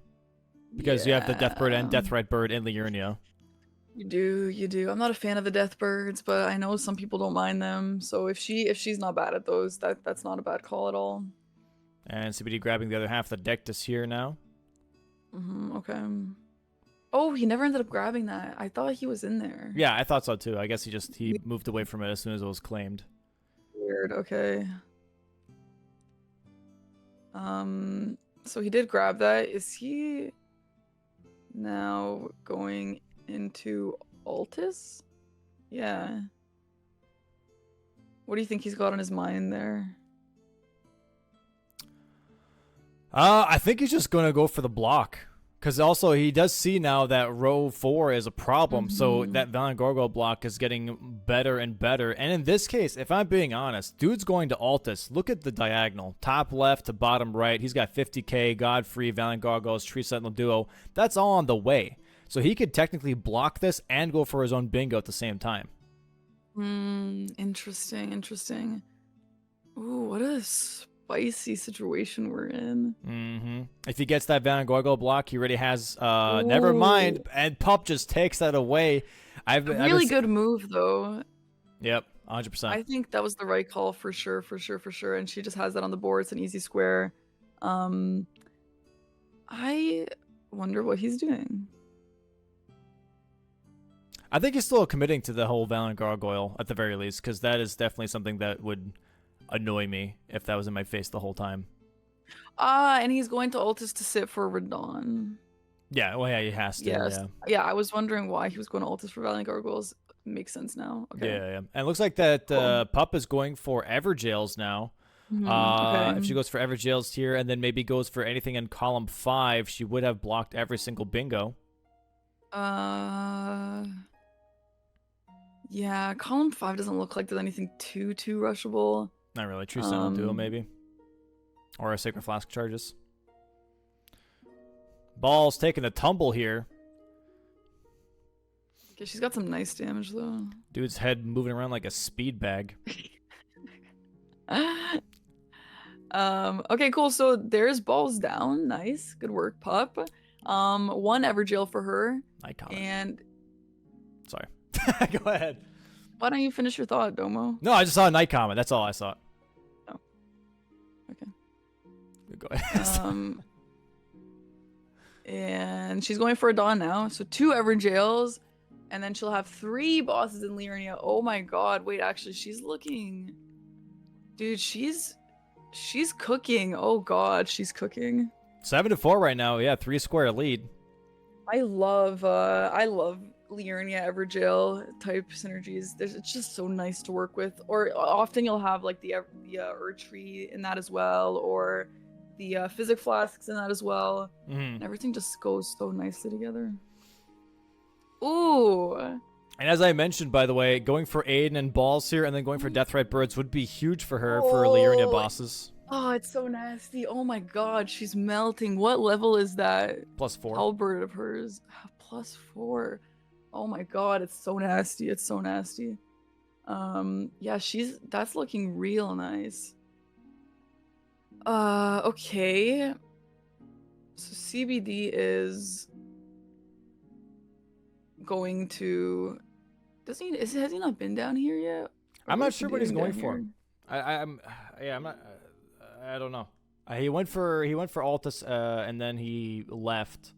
because you have the Deathbird and Deathrite Bird in Liurnia. You do. I'm not a fan of the Deathbirds, but I know some people don't mind them. So if she's not bad at those, that's not a bad call at all. And CBD grabbing the other half of the Dectus here now. Okay. Oh, he never ended up grabbing that. I thought he was in there. Yeah, I thought so too. I guess he moved away from it as soon as it was claimed. Weird. Okay. So he did grab that. Is he now going into Altus? Yeah. What do you think he's got on his mind there? I think he's just gonna go for the block. Because also, he does see now that row 4 is a problem, so that Valiant Gargoyle block is getting better and better. And in this case, if I'm being honest, dude's going to Altus. Look at the diagonal. Top left to bottom right. He's got 50k, Godfrey, Valiant Gargoyles, Tree Sentinel Duo. That's all on the way. So he could technically block this and go for his own bingo at the same time. Interesting. Ooh, what a spicy situation we're in. If he gets that Valiant Gargoyle block, he already has never mind, and Pup just takes that away. Really good move though. Yep, 100%. I think that was the right call for sure. And she just has that on the board. It's an easy square. I wonder what he's doing. I think he's still committing to the whole Valiant Gargoyle at the very least, because that is definitely something that would annoy me if that was in my face the whole time. And he's going to Altus to sit for Radon. Yeah, well, yeah, he has to. Yes. Yeah, I was wondering why he was going to Altus for Valiant Gargoyles. Makes sense now. Okay. Yeah. And it looks like that Pup is going for Everjails now. Okay. If she goes for Everjails here and then maybe goes for anything in column 5, she would have blocked every single bingo. Yeah, column 5 doesn't look like there's anything too rushable. Not really. True Sentinel Duo, maybe. Or a Sacred Flask charges. Ball's taking a tumble here. Okay, she's got some nice damage, though. Dude's head moving around like a speed bag. Okay, cool. So there's balls down. Nice. Good work, Pup. 1 Everjail for her. Icon. And... Sorry. Go ahead. Why don't you finish your thought, Domo? No, I just saw a night comment. That's all I saw. Oh. Okay. Go ahead. And she's going for a Dawn now. So 2 Everjails. And then she'll have 3 bosses in Liurnia. Oh my god. Wait, actually, she's looking... Dude, she's cooking. Oh god, she's cooking. 7-4 right now. Yeah, 3 square lead. I love Liurnia Everjail type synergies. It's just so nice to work with. Or often you'll have like the Erdtree in that as well, or the Physic Flasks in that as well. And everything just goes so nicely together. Ooh. And as I mentioned, by the way, going for Aiden and Balls here and then going for Deathrite Birds would be huge for her for Liurnia bosses. Oh, it's so nasty. Oh my god, she's melting. What level is that? +4. Halberd of hers. +4. Oh my god, it's so nasty. It's so nasty. Yeah, that's looking real nice. Okay. So CBD is going to has he not been down here yet? I'm not sure what he's going for. I'm not I don't know. He went for Altus and then he left.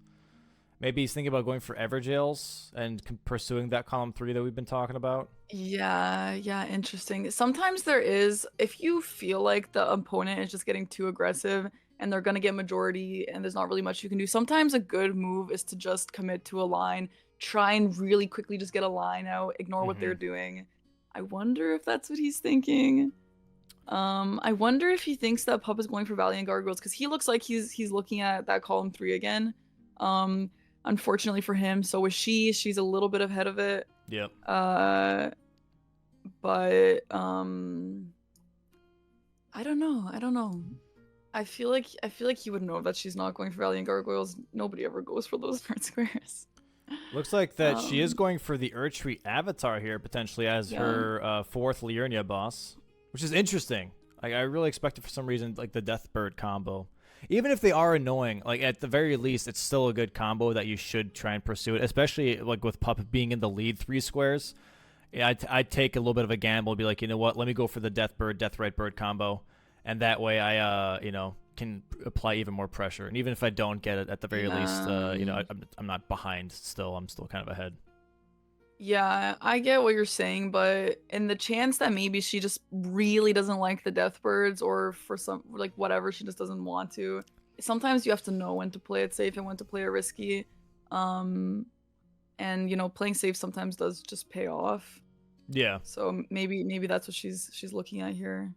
Maybe he's thinking about going for Everjails and pursuing that column 3 that we've been talking about. Yeah, interesting. Sometimes there is, if you feel like the opponent is just getting too aggressive and they're going to get majority and there's not really much you can do, sometimes a good move is to just commit to a line, try and really quickly just get a line out, ignore what they're doing. I wonder if that's what he's thinking. I wonder if he thinks that Pup is going for Valiant Gargoyles, because he looks like he's looking at that column 3 again. Unfortunately for him, so is she. She's a little bit ahead of it. Yep. But I don't know. I feel like he would know that she's not going for Valiant Gargoyles. Nobody ever goes for those nerd squares. Looks like that she is going for the Erdtree avatar here, potentially as her 4th Liurnia boss, which is interesting. Like, I really expected for some reason like the Deathbird combo. Even if they are annoying, like at the very least, it's still a good combo that you should try and pursue it, especially like with Pup being in the lead 3 squares. Yeah, I'd take a little bit of a gamble, be like, you know what, let me go for the Deathrite Bird combo, and that way I, can apply even more pressure. And even if I don't get it, at the very least, I'm not behind still. I'm still kind of ahead. Yeah, I get what you're saying, but in the chance that maybe she just really doesn't like the Deathbirds, or for some, like, whatever, she just doesn't want to, sometimes you have to know when to play it safe and when to play it risky. And, playing safe sometimes does just pay off. Yeah. So maybe that's what she's looking at here.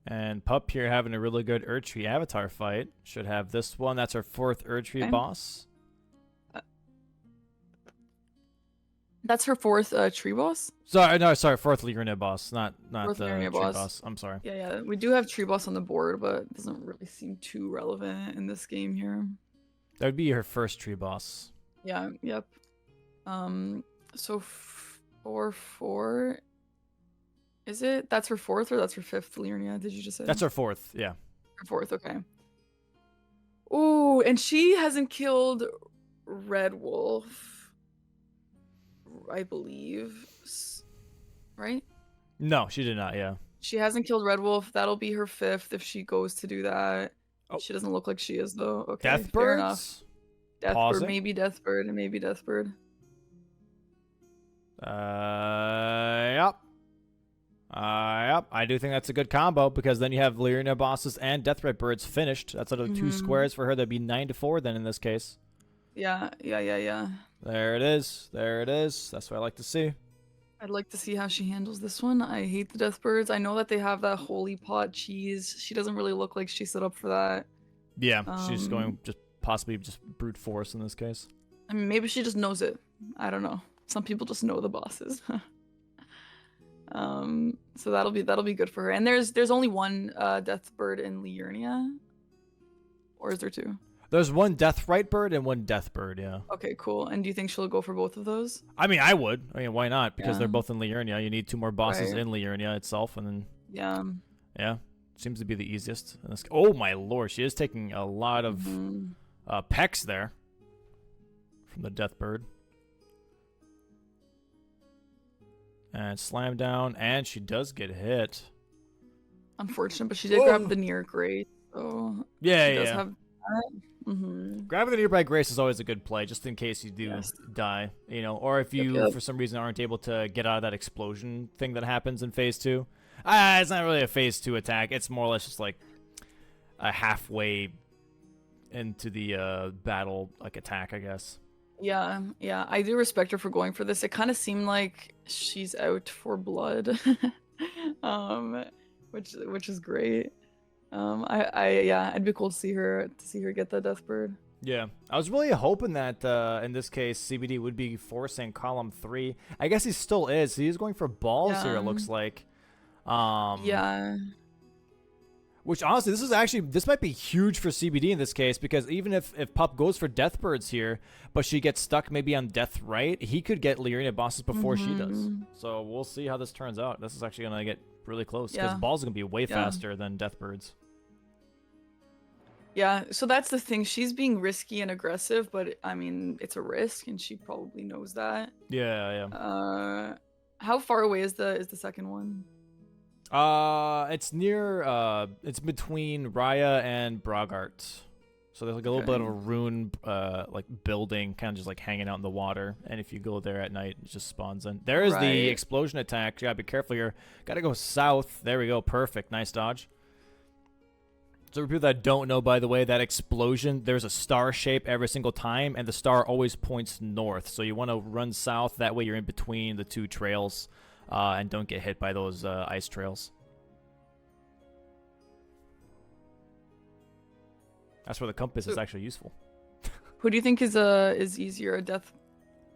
And Pup here having a really good Erdtree avatar fight. Should have this one. That's our 4th Erdtree boss. That's her 4th tree boss? Sorry, 4th Liurnia boss, not the tree boss. I'm sorry. Yeah. We do have tree boss on the board, but it doesn't really seem too relevant in this game here. That would be her 1st tree boss. Yeah, yep. So 4/4. Is it? That's her 4th or that's her 5th Liurnia, did you just say? That's her 4th, yeah. Her 4th, okay. Ooh, and she hasn't killed Red Wolf, I believe. Right? No, she did not, yeah. She hasn't killed Red Wolf. That'll be her 5th if she goes to do that. Oh. She doesn't look like she is, though. Okay, Deathbirds? fair enough. Deathbird, Pausing. maybe Deathbird. Yep. Yep. I do think that's a good combo, because then you have Liurnia bosses and Deathrite Birds finished. That's out of 2 squares for her. That'd be 9-4 then in this case. Yeah. There it is. That's what I like to see. I'd like to see how she handles this one. I hate the Deathbirds. I know that they have that holy pot cheese. She doesn't really look like she's set up for that. Yeah, she's going possibly brute force in this case. I mean, maybe she just knows it. I don't know. Some people just know the bosses. So that'll be good for her. And there's only one Deathbird in Liurnia, or is there 2? There's one Deathrite Bird and one Deathbird, yeah. Okay, cool. And do you think she'll go for both of those? I mean, I would. I mean, why not? Because they're both in Liurnia. You need 2 more bosses in Liurnia itself, and then yeah, seems to be the easiest. Oh my lord, she is taking a lot of pecs there from the Deathbird. And slam down, and she does get hit. Unfortunate, but she did grab the near great. So yeah, she does have that. Grabbing the nearby grace is always a good play, just in case you do die, or if you for some reason aren't able to get out of that explosion thing that happens in phase 2. It's not really a phase 2 attack. It's more or less just like a halfway into the battle attack, I guess. Yeah, I do respect her for going for this. It kind of seemed like she's out for blood, um, which is great. Yeah, it'd be cool to see her get the death bird. Yeah, I was really hoping that in this case CBD would be forcing column 3. I guess he still is. He's going for balls here. It looks like. Yeah. Which honestly, this might be huge for CBD in this case, because even if Pup goes for Deathbirds here, but she gets stuck maybe on Death Right, he could get Liurnia bosses before she does. So we'll see how this turns out. This is actually gonna get really close because balls are gonna be way faster than Deathbirds. Yeah, so that's the thing. She's being risky and aggressive, but I mean, it's a risk, and she probably knows that. Yeah. How far away is the second one? It's near. It's between Raya and Brogart. So there's like a little bit of a rune, like building, kind of just like hanging out in the water. And if you go there at night, it just spawns in. There is the explosion attack. You gotta be careful here. Gotta go south. There we go. Perfect. Nice dodge. So for people that don't know, by the way, that explosion, there's a star shape every single time, and the star always points north. So you want to run south. That way you're in between the two trails, and don't get hit by those ice trails. That's where the compass is actually useful. Who do you think is easier, a Death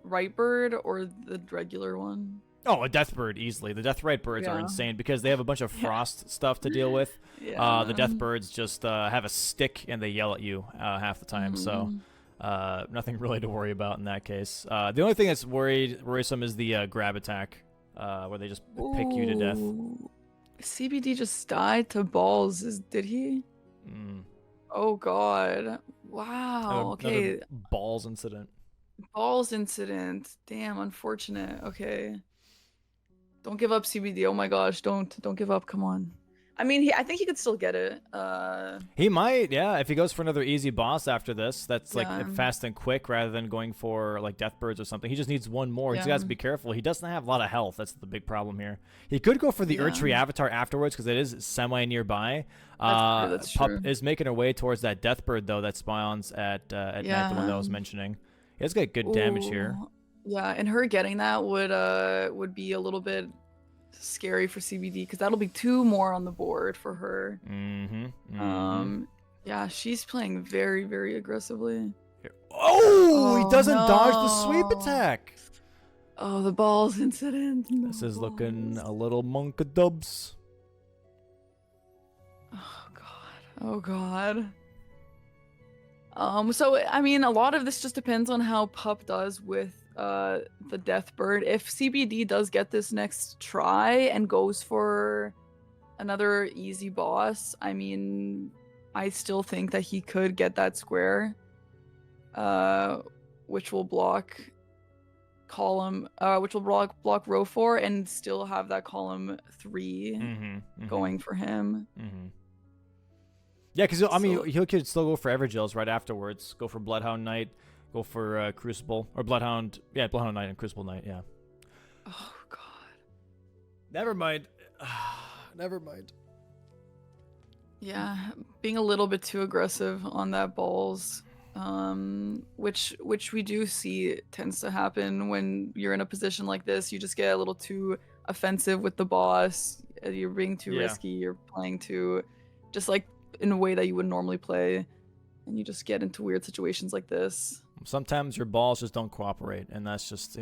Right bird or the regular one? Oh, a Deathbird easily. The Death Right birds are insane because they have a bunch of frost stuff to deal with. The Deathbirds just have a stick and they yell at you half the time. So nothing really to worry about in that case. The only thing that's worrisome is the grab attack, where they just pick you to death. CBD just died to balls. Did he? Oh god. Wow. Okay. Balls incident. Balls incident. Damn, unfortunate. Okay. Don't give up, CBD. Oh my gosh, don't give up. Come on. I mean, I think he could still get it. He might, yeah, if he goes for another easy boss after this. That's like fast and quick rather than going for like Deathbirds or something. He just needs one more. He just has to be careful. He doesn't have a lot of health. That's the big problem here. He could go for the Erdtree Avatar afterwards because it is semi nearby. That's Pup true. is making her way towards that Deathbird though that spawns at night, the one that I was mentioning. He has got good damage here. Yeah, and her getting that would be a little bit scary for CBD because that'll be 2 more on the board for her. Yeah, she's playing very, very aggressively. Oh, he doesn't dodge the sweep attack. Oh, the balls incident. This is looking a little monkadubs. Oh god. Oh god. So I mean, a lot of this just depends on how Pup does with the Deathbird. If CBD does get this next try and goes for another easy boss, I mean, I still think that he could get that square, which will block column, which will block row 4 and still have that column 3 going for him. Yeah, because I mean, he could still go for Evergills right afterwards. Go for Bloodhound Knight. Go for Crucible or Bloodhound. Yeah, Bloodhound Knight and Crucible Knight. Yeah. Oh god. Never mind. Never mind. Yeah, being a little bit too aggressive on that balls, which we do see tends to happen when you're in a position like this. You just get a little too offensive with the boss. You're being too risky. You're playing too, just like in a way that you would normally play, and you just get into weird situations like this. Sometimes your balls just don't cooperate, and that's just,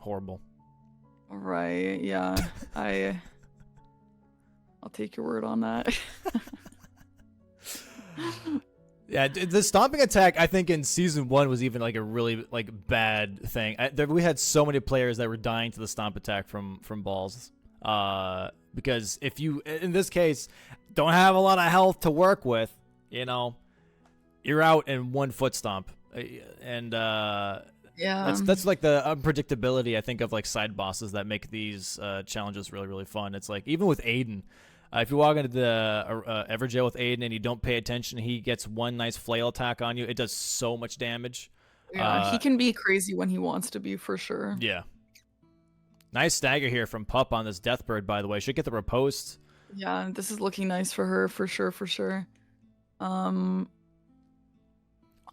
horrible. Right, yeah. I'll take your word on that. Yeah, the stomping attack, I think in season 1 was even like a really bad thing. We had so many players that were dying to the stomp attack from balls. Because if you, in this case, don't have a lot of health to work with, you're out in 1 foot stomp. And that's like the unpredictability, I think, of like side bosses that make these challenges really, really fun. It's like even with Aiden, if you walk into the Everjail with Aiden and you don't pay attention, he gets 1 nice flail attack on you. It does so much damage. Yeah, he can be crazy when he wants to be, for sure. Yeah. Nice stagger here from Pup on this Deathbird, by the way. Should get the riposte. Yeah, this is looking nice for her, for sure, for sure.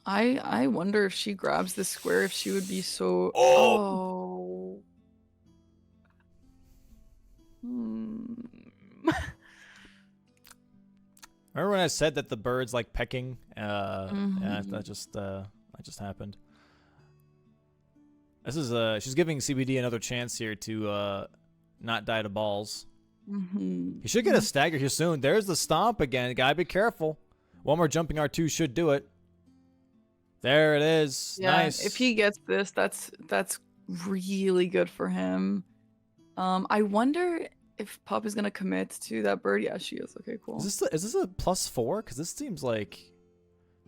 I wonder if she grabs this square, if she would be so. Oh! Oh. Hmm. Remember when I said that the bird's like pecking? Yeah, Mhm. that just happened. This is she's giving CBD another chance here to not die to balls. Mhm. He should get a stagger here soon. There's the stomp again. Gotta be careful. One more jumping R2 should do it. There it is. Yeah, if Nice. he gets this, that's really good for him. I wonder if Pup is gonna commit to that bird. Yeah, she is. Okay, cool. Is this a +4? Because this seems like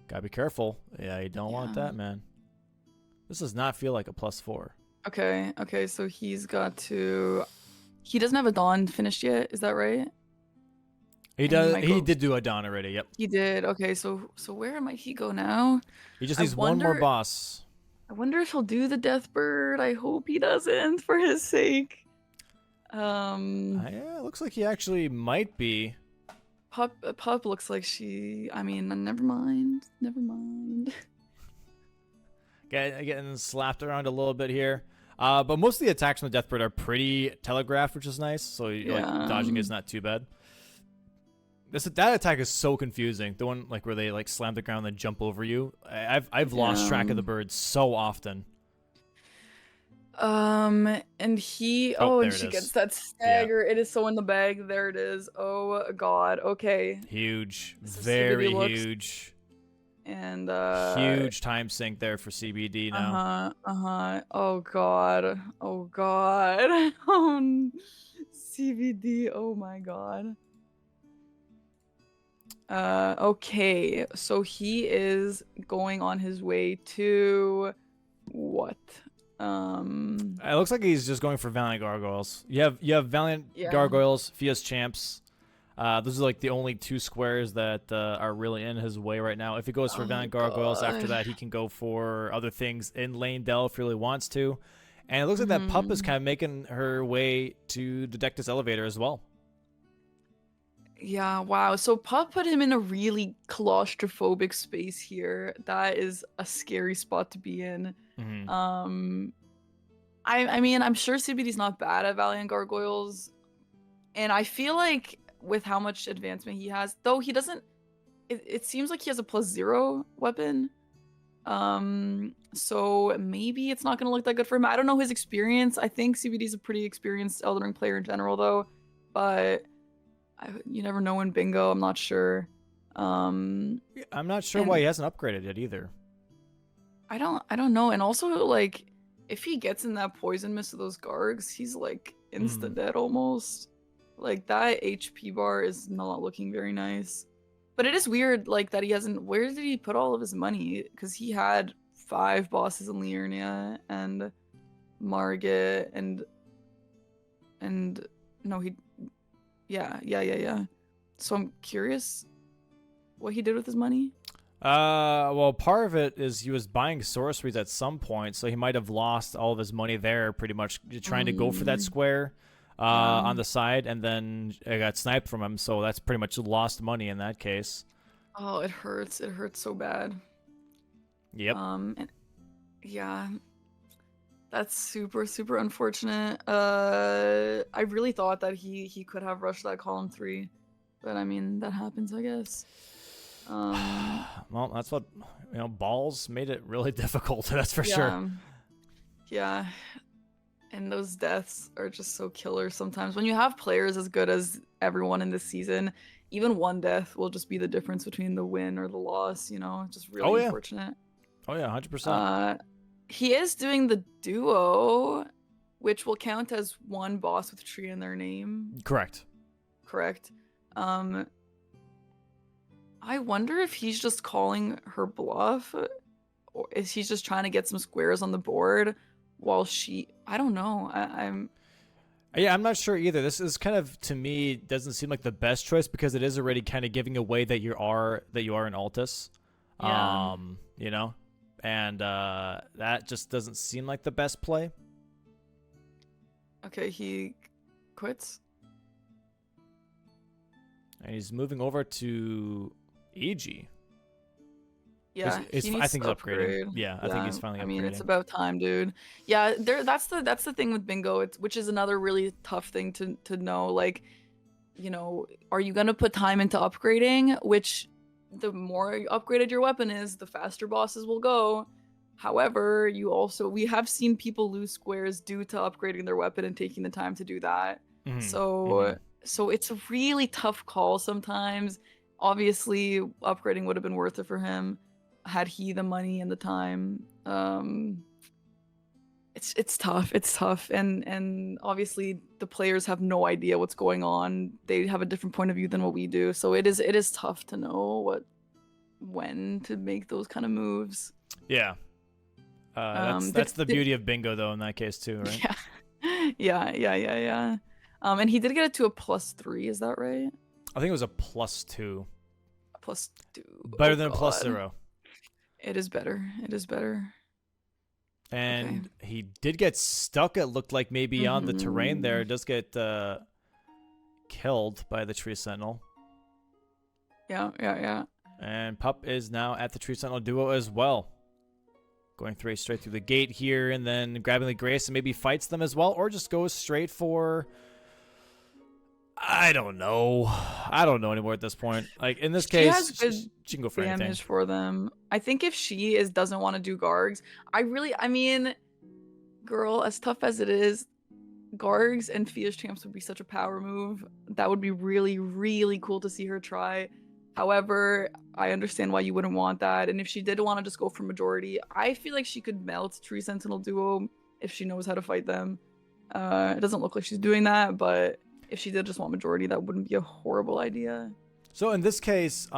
gotta be careful. Yeah, you don't want Yeah. that, man. This does not feel like a +4. Okay, so he's got to. He doesn't have a Dawn finished yet, is that right? He And he does. might He go. did do a Dawn already. Yep. He did. Okay, so where might he go now? He just I needs one more wonder. boss. I wonder if he'll do the Death Bird. I hope he doesn't, for his sake. Yeah, it looks like he actually might be. Pup looks like she. I mean, never mind. Never mind. Getting slapped around a little bit here. But most of the attacks from the Deathbird are pretty telegraphed, which is nice. So like Yeah. dodging is not too bad. That attack is so confusing. The one like where they like slam the ground and then jump over you. I've lost track of the bird so often. And he. Oh, Oh, there and it she is. gets that stagger. It is so in the bag. There it is. Oh God. Okay. Huge, So very CBD looks- huge. And Huge time sink there for CBD now. Oh God. Oh God. Oh, CBD. Oh my God. Okay. So he is going on his way to what? It looks like he's just going for Valiant Gargoyles. You have Valiant Yeah. Gargoyles, Fia's Champs. Those are like the only two squares that are really in his way right now. If he goes for Oh, Valiant Gargoyles, after God. that he can go for other things in Lane Dell if he really wants to. And it looks like that Pup is kind of making her way to the Dectus Elevator as well. Yeah, wow. So Pup put him in a really claustrophobic space here. That is a scary spot to be in. I mean, I'm sure CBD's not bad at Valiant Gargoyles. And I feel like with how much advancement he has, though he doesn't it seems like he has a +0 weapon. So maybe it's not gonna look that good for him. I don't know his experience. I think CBD's a pretty experienced Elden Ring player in general though. But you never know in bingo, I'm not sure. I'm not sure why he hasn't upgraded yet either. I don't know. And also like if he gets in that poison mist of those Gargs, he's like insta dead almost. Like that HP bar is not looking very nice. But it is weird like that he hasn't. Where did he put all of his money? Because he had 5 bosses in Liurnia and Margit and no he yeah. So I'm curious what he did with his money. Well, part of it is he was buying sorceries at some point, so he might have lost all of his money there, pretty much trying to go for that square on the side, and then it got sniped from him, so that's pretty much lost money in that case. Oh, it hurts. It hurts so bad. Yep. And yeah, that's super unfortunate. I really thought that he could have rushed that column 3, but I mean that happens, I guess. Well, that's what balls made it really difficult. That's for sure. Yeah, and those deaths are just so killer sometimes. When you have players as good as everyone in this season, even one death will just be the difference between the win or the loss. Just really unfortunate. Oh yeah, 100%. He is doing the duo, which will count as one boss with tree in their name. Correct. I wonder if he's just calling her bluff, or is he just trying to get some squares on the board while I don't know. I'm not sure either. This is kind of, to me, doesn't seem like the best choice because it is already kind of giving away that you are an Altus. Yeah. And that just doesn't seem like the best play. Okay, he quits. And he's moving over to EG. Yeah, he I needs think to he's upgrading. upgrade. Yeah, I think Yeah, he's finally I mean, it's upgrading. about time, dude. Yeah, that's the thing with bingo. Which is another really tough thing to know. Like, are you gonna put time into upgrading? Which the more upgraded your weapon is, the faster bosses will go. However, we have seen people lose squares due to upgrading their weapon and taking the time to do that. So it's a really tough call sometimes. Obviously, upgrading would have been worth it for him had he the money and the time. It's tough. It's tough, and obviously the players have no idea what's going on. They have a different point of view than what we do, so it is tough to know when to make those kind of moves. Yeah. That's the beauty of bingo, though, in that case too, right? Yeah. And he did get it to a +3. Is that right? I think it was a +2. A +2. Better Oh, than a God. +0. It is better. It is better. And he did get stuck, it looked like, maybe on the terrain there. It does get killed by the Tree Sentinel. Yeah. And Pup is now at the Tree Sentinel duo as well. Going straight through the gate here, and then grabbing the Grace and maybe fights them as well, or just goes straight for... I don't know anymore at this point. Like, in this case, she can go for anything. Damage for them. I think if she doesn't want to do Gargs, I mean, girl, as tough as it is, Gargs and Fia's Champs would be such a power move. That would be really, really cool to see her try. However, I understand why you wouldn't want that. And if she did want to just go for majority, I feel like she could melt Tree Sentinel duo if she knows how to fight them. It doesn't look like she's doing that, but if she did just want majority, that wouldn't be a horrible idea. So in this case,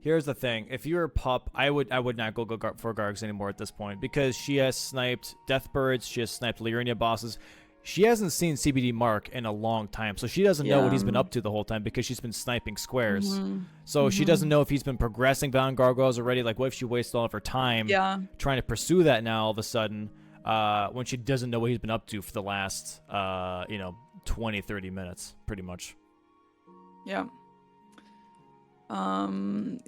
here's the thing. If you're a Pup, I would not go for Gargs anymore at this point, because she has sniped Deathbirds, she has sniped Liurnia bosses. She hasn't seen CBD Mark in a long time, so she doesn't know what he's been up to the whole time because she's been sniping squares. So she doesn't know if he's been progressing beyond gargoyles already. Like, what if she wasted all of her time trying to pursue that now all of a sudden, when she doesn't know what he's been up to for the last, 20, 30 minutes, pretty much. Yeah. And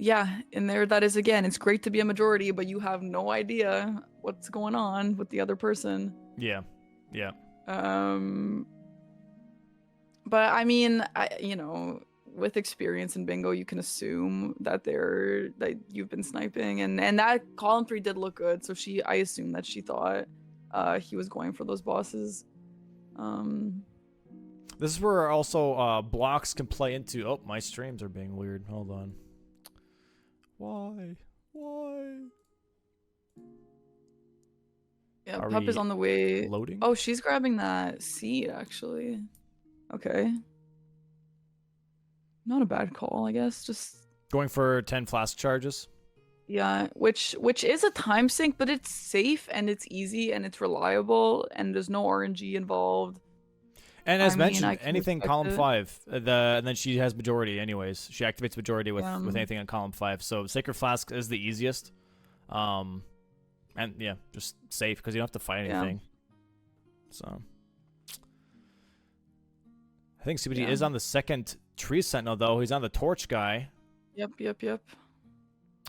there that is again. It's great to be a majority, but you have no idea what's going on with the other person. Yeah. But I mean, with experience in bingo, you can assume that you've been sniping, and that column 3 did look good. So I assume that she thought he was going for those bosses. This is where also blocks can play into. Oh, my streams are being weird. Hold on. Why? Yeah, Pup is on the way. Loading? Oh, she's grabbing that seed, actually. Okay. Not a bad call, I guess. Just going for 10 flask charges. Yeah, which is a time sink, but it's safe and it's easy and it's reliable and there's no RNG involved. And as mentioned, anything column 5, and then she has majority anyways. She activates majority with anything on column 5. So Sacred Flask is the easiest. And yeah, just safe because you don't have to fight anything. So I think CBD is on the second Tree Sentinel though. He's on the Torch guy. Yep.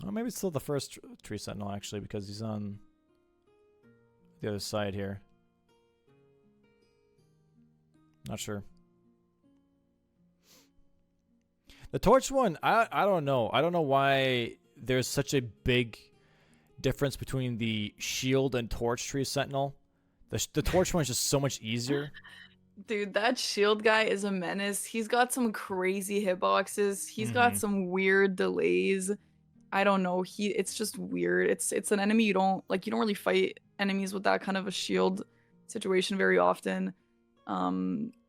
Oh, maybe it's still the first Tree Sentinel actually, because he's on the other side here. Not sure. The Torch one, I don't know. I don't know why there's such a big difference between the Shield and Torch Tree Sentinel. The Torch one is just so much easier. Dude, that Shield guy is a menace. He's got some crazy hitboxes. He's got some weird delays. I don't know. It's just weird. It's an enemy you don't really fight enemies with that kind of a shield situation very often.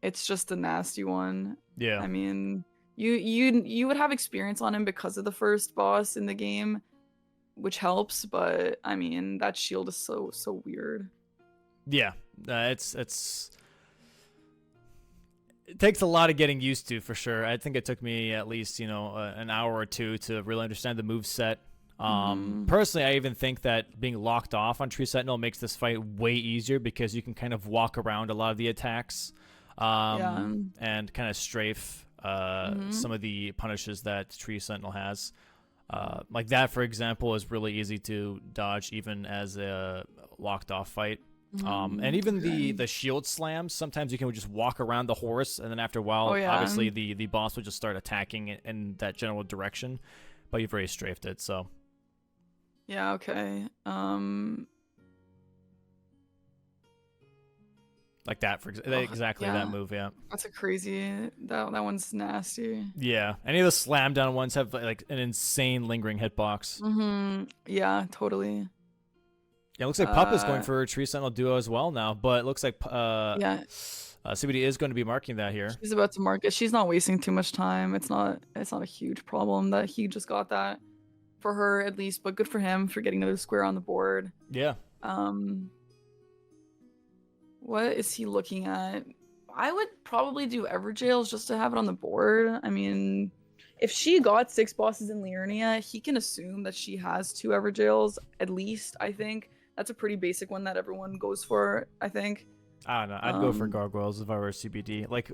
It's just a nasty one. Yeah. I mean, you would have experience on him because of the first boss in the game, which helps, but I mean, that shield is so weird. Yeah. It takes a lot of getting used to, for sure. I think it took me at least, an hour or two to really understand the moveset. Personally, I even think that being locked off on Tree Sentinel makes this fight way easier because you can kind of walk around a lot of the attacks and kind of strafe some of the punishes that Tree Sentinel has. Like that, for example, is really easy to dodge even as a locked off fight. And even the shield slams, sometimes you can just walk around the horse, and then after a while, obviously the boss will just start attacking it in that general direction, but you've already strafed it, so. Yeah, okay. Like that, for exactly that move, yeah. That's a crazy, that one's nasty. Yeah, any of the slam down ones have like an insane lingering hitbox. Yeah, totally. Yeah, it looks like Pup is going for a Tree Sentinel duo as well now, but it looks like CBD is going to be marking that here. She's about to mark it. She's not wasting too much time. It's not a huge problem that he just got that for her at least, but good for him for getting another square on the board. Yeah. What is he looking at? I would probably do Everjails just to have it on the board. I mean, if she got 6 bosses in Liurnia, he can assume that she has 2 Everjails at least, I think. That's a pretty basic one that everyone goes for, I think. I don't know. I'd go for Gargoyles if I were CBD. Like,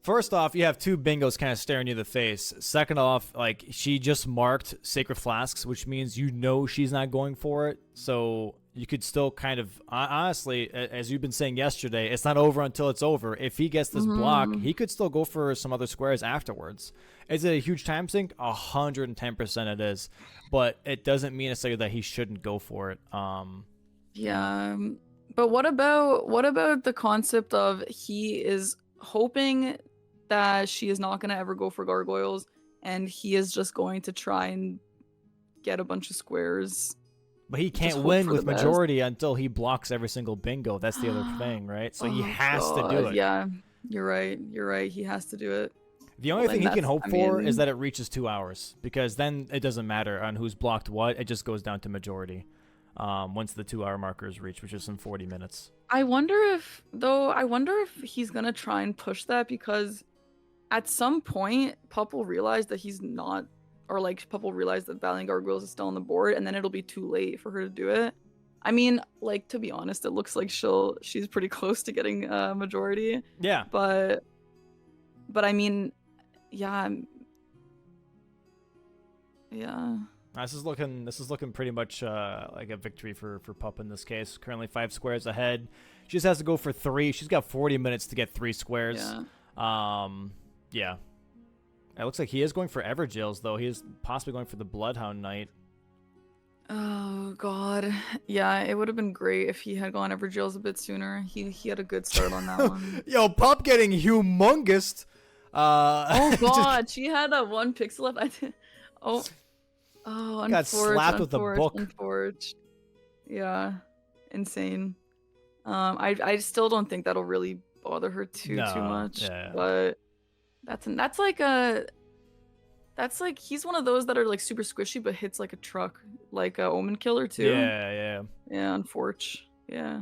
first off, you have 2 bingos kind of staring you in the face. Second off, like, she just marked Sacred Flasks, which means you know she's not going for it. So you could still kind of, honestly, as you've been saying yesterday, it's not over until it's over. If he gets this block, he could still go for some other squares afterwards. Is it a huge time sink? 110% it is. But it doesn't mean necessarily that he shouldn't go for it. Yeah. But what about the concept of he is hoping that she is not going to ever go for Gargoyles, and he is just going to try and get a bunch of squares. But he can't win with majority until he blocks every single bingo. That's the other thing, right? So he has to do it. Yeah, you're right. He has to do it. The only thing he can hope for is that it reaches 2 hours, because then it doesn't matter on who's blocked what. It just goes down to majority once the 2 hour marker is reached, which is in 40 minutes. I wonder if he's going to try and push that, because at some point, Pup will realize that he's not, or like Pup will realize that Valiant Gargoyles is still on the board, and then it'll be too late for her to do it. I mean, like, to be honest, it looks like she's pretty close to getting majority. Yeah. But I mean, yeah. This is looking pretty much like a victory for Pup in this case. Currently 5 squares ahead. She just has to go for 3. She's got 40 minutes to get 3 squares. Yeah. It looks like he is going for Everjails, though. He is possibly going for the Bloodhound Knight. Oh God, yeah, it would have been great if he had gone Everjails a bit sooner. He had a good start on that one. Yo, Pup getting humongous. Oh God, she had that 1 pixel left. I did. Oh, got slapped with a book. Unforged. Yeah, insane. I still don't think that'll really bother her too much. Yeah. But that's like he's one of those that are like super squishy but hits like a truck, like a Omen Killer too. Yeah, unfortunately. Yeah.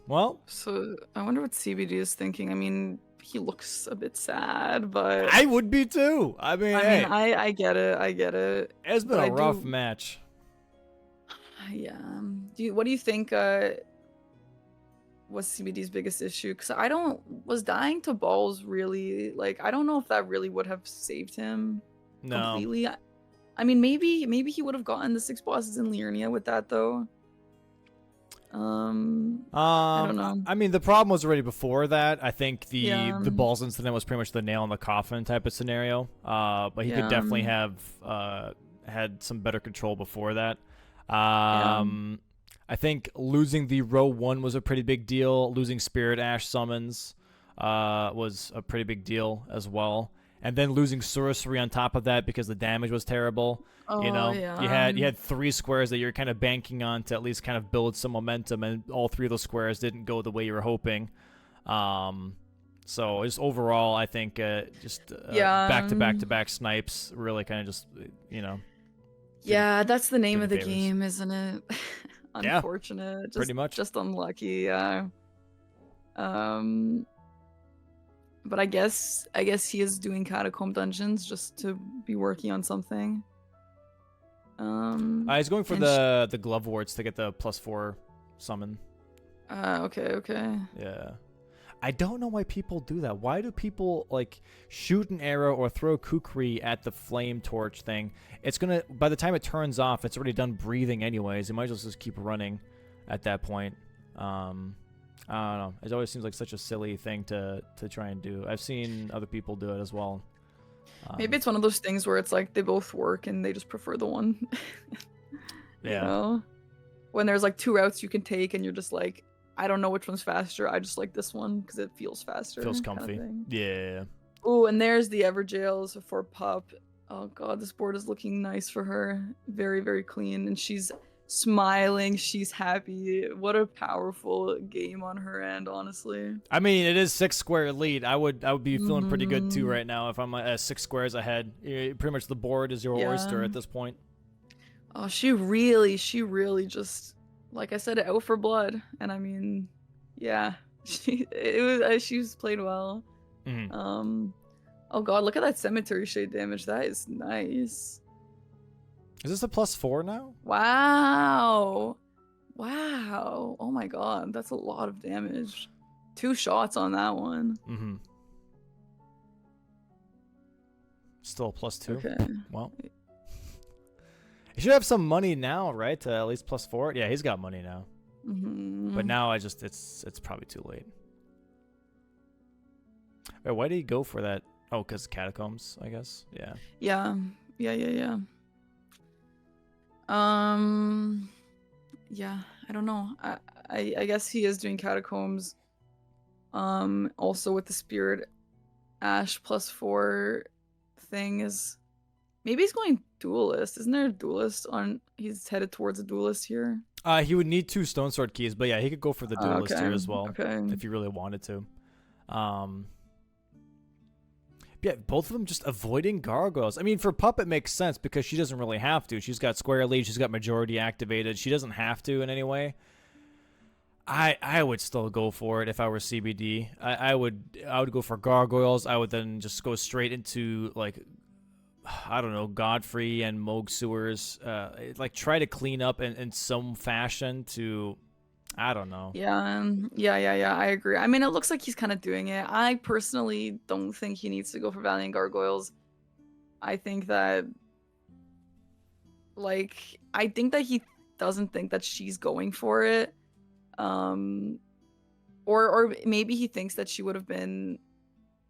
Well, so I wonder what CBD is thinking. I mean, he looks a bit sad, but I would be too. I mean, I get it. It's been a rough match. Yeah. What do you think was CBD's biggest issue? Because was dying to balls really, like, I don't know if that really would have saved him completely. I mean, maybe he would have gotten the 6 bosses in Liurnia with that though. I don't know. I mean, the problem was already before that. I think the balls incident was pretty much the nail in the coffin type of scenario. But he could definitely have had some better control before that. I think losing the row 1 was a pretty big deal. Losing Spirit Ash summons was a pretty big deal as well. And then losing sorcery on top of that because the damage was terrible. You had 3 squares that you're kind of banking on to at least kind of build some momentum, and all 3 of those squares didn't go the way you were hoping. So just overall, I think back-to-back snipes really kind of just, Yeah, that's the name of the game, isn't it? Unfortunate. Yeah, pretty much. Just unlucky, yeah. But I guess he is doing Catacomb Dungeons just to be working on something. He's going for the glove wards to get the +4 summon. Okay. Yeah. I don't know why people do that. Why do people like shoot an arrow or throw kukri at the flame torch thing? It's gonna, by the time it turns off, it's already done breathing anyways. You might as well just keep running at that point. I don't know. It always seems like such a silly thing to try and do. I've seen other people do it as well. Maybe it's one of those things where it's like they both work and they just prefer the one. Yeah. You know? When there's like 2 routes you can take and you're just like, I don't know which one's faster. I just like this one because it feels faster. Feels comfy. Yeah. Oh, and there's the Everjails for Pup. Oh god, this board is looking nice for her. Very, very clean. And she's smiling. She's happy. What a powerful game on her end, honestly. I mean, it is 6 square lead. I would be feeling pretty good too right now if I'm 6 squares ahead. Pretty much the board is your oyster at this point. Oh, she really just, like I said, out for blood. And I mean, yeah, she was played well. Oh god, look at that cemetery shade damage. That is nice. Is this a +4 now? Wow. Wow. Oh my god, that's a lot of damage. 2 shots on that one. Still a +2. Okay. Well, he should have some money now, right? To at least +4. Yeah, he's got money now. But now it's probably too late. Wait, why did he go for that? Oh, because catacombs, I guess. Yeah. Yeah. Yeah, I don't know. I guess he is doing catacombs. Also with the spirit ash +4 thing is, maybe he's going duelist. Isn't there a duelist on? He's headed towards a duelist here. He would need 2 stone sword keys, but yeah, he could go for the duelist here as well. Okay. If he really wanted to. Yeah, both of them just avoiding gargoyles. I mean, for Pup, it makes sense because she doesn't really have to. She's got square lead. She's got majority activated. She doesn't have to in any way. I would still go for it if I were CBD. I would go for gargoyles. I would then just go straight into, like, I don't know, Godfrey and Moog Sewers. Like, try to clean up in some fashion to... I don't know. Yeah. I agree. I mean, it looks like he's kind of doing it. I personally don't think he needs to go for Valiant Gargoyles. I think that, like, he doesn't think that she's going for it. Or maybe he thinks that she would have been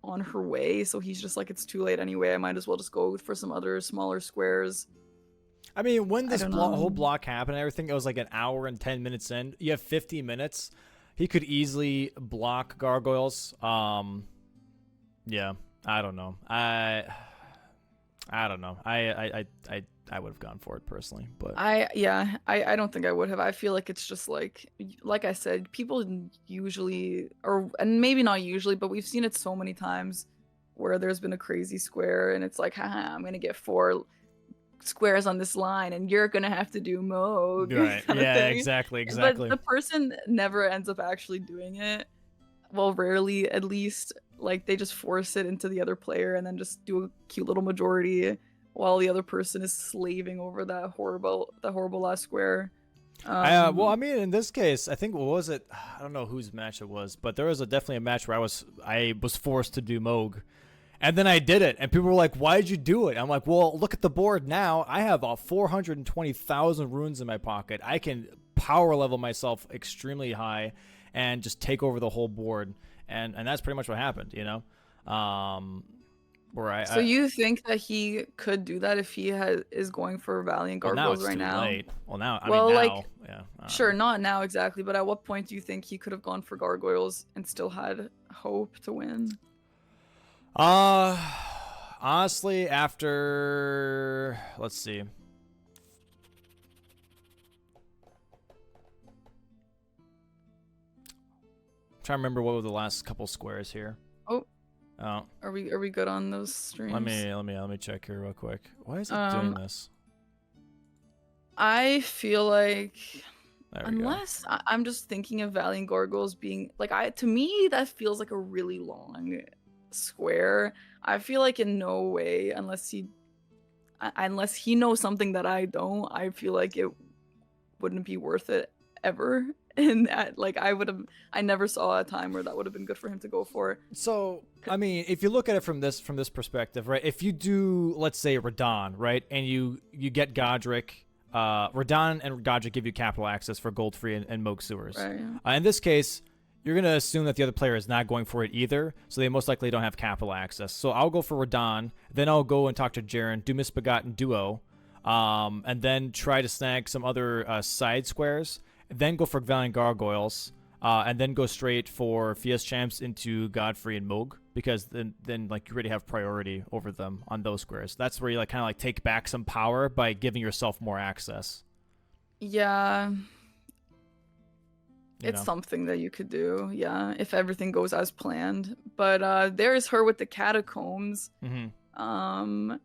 on her way, so he's just like, it's too late anyway. I might as well just go for some other smaller squares. I mean, when this whole block happened and everything, it was like an hour and 10 minutes in. You have 50 minutes. He could easily block gargoyles. Yeah, I don't know. I don't know. I would have gone for it personally, but I don't think I would have. I feel like it's just like I said, people usually, and maybe not usually, but we've seen it so many times where there's been a crazy square and it's like, haha, I'm gonna get 4 squares on this line and you're gonna have to do Moog. Right. Yeah, exactly. But the person never ends up actually doing it. Well, rarely, at least. Like, they just force it into the other player and then just do a cute little majority while the other person is slaving over that horrible last square. Well, I mean, in this case, I think, what was it? I don't know whose match it was, but there was definitely a match where I was forced to do Moog. And then I did it, and people were like, why did you do it? I'm like, well, look at the board now. I have 420,000 runes in my pocket. I can power level myself extremely high and just take over the whole board. And that's pretty much what happened, you know? So you think that he could do that if he is going for Valiant Gargoyles right now? Late. Well, now, yeah. Sure, not now exactly, but at what point do you think he could have gone for Gargoyles and still had hope to win? Honestly, after, let's see. Trying to remember what were the last couple squares here. Oh. Are we good on those streams? Let me check here real quick. Why is it doing this? I feel like, unless I'm just thinking of Valiant Gargoyles being like, to me that feels like a really long square. I feel like in no way, unless he knows something that I don't, I feel like it wouldn't be worth it ever. And that, like, I never saw a time where that would have been good for him to go for. So, I mean, if you look at it from this perspective, right? If you do, let's say, Radon, right, and you get Godric, Radon and Godric give you capital access for gold free and Moog sewers. Right. In this case, you're gonna assume that the other player is not going for it either, so they most likely don't have capital access. So I'll go for Radon, then I'll go and talk to Jaren, do Misbegotten Duo, and then try to snag some other side squares. Then go for Valiant Gargoyles, and then go straight for Fias Champs into Godfrey and Moog, because then like you already have priority over them on those squares. That's where you like kind of like take back some power by giving yourself more access. Yeah. You It's know? something that you could do, yeah, if everything goes as planned. But there's her with the catacombs. Mm-hmm.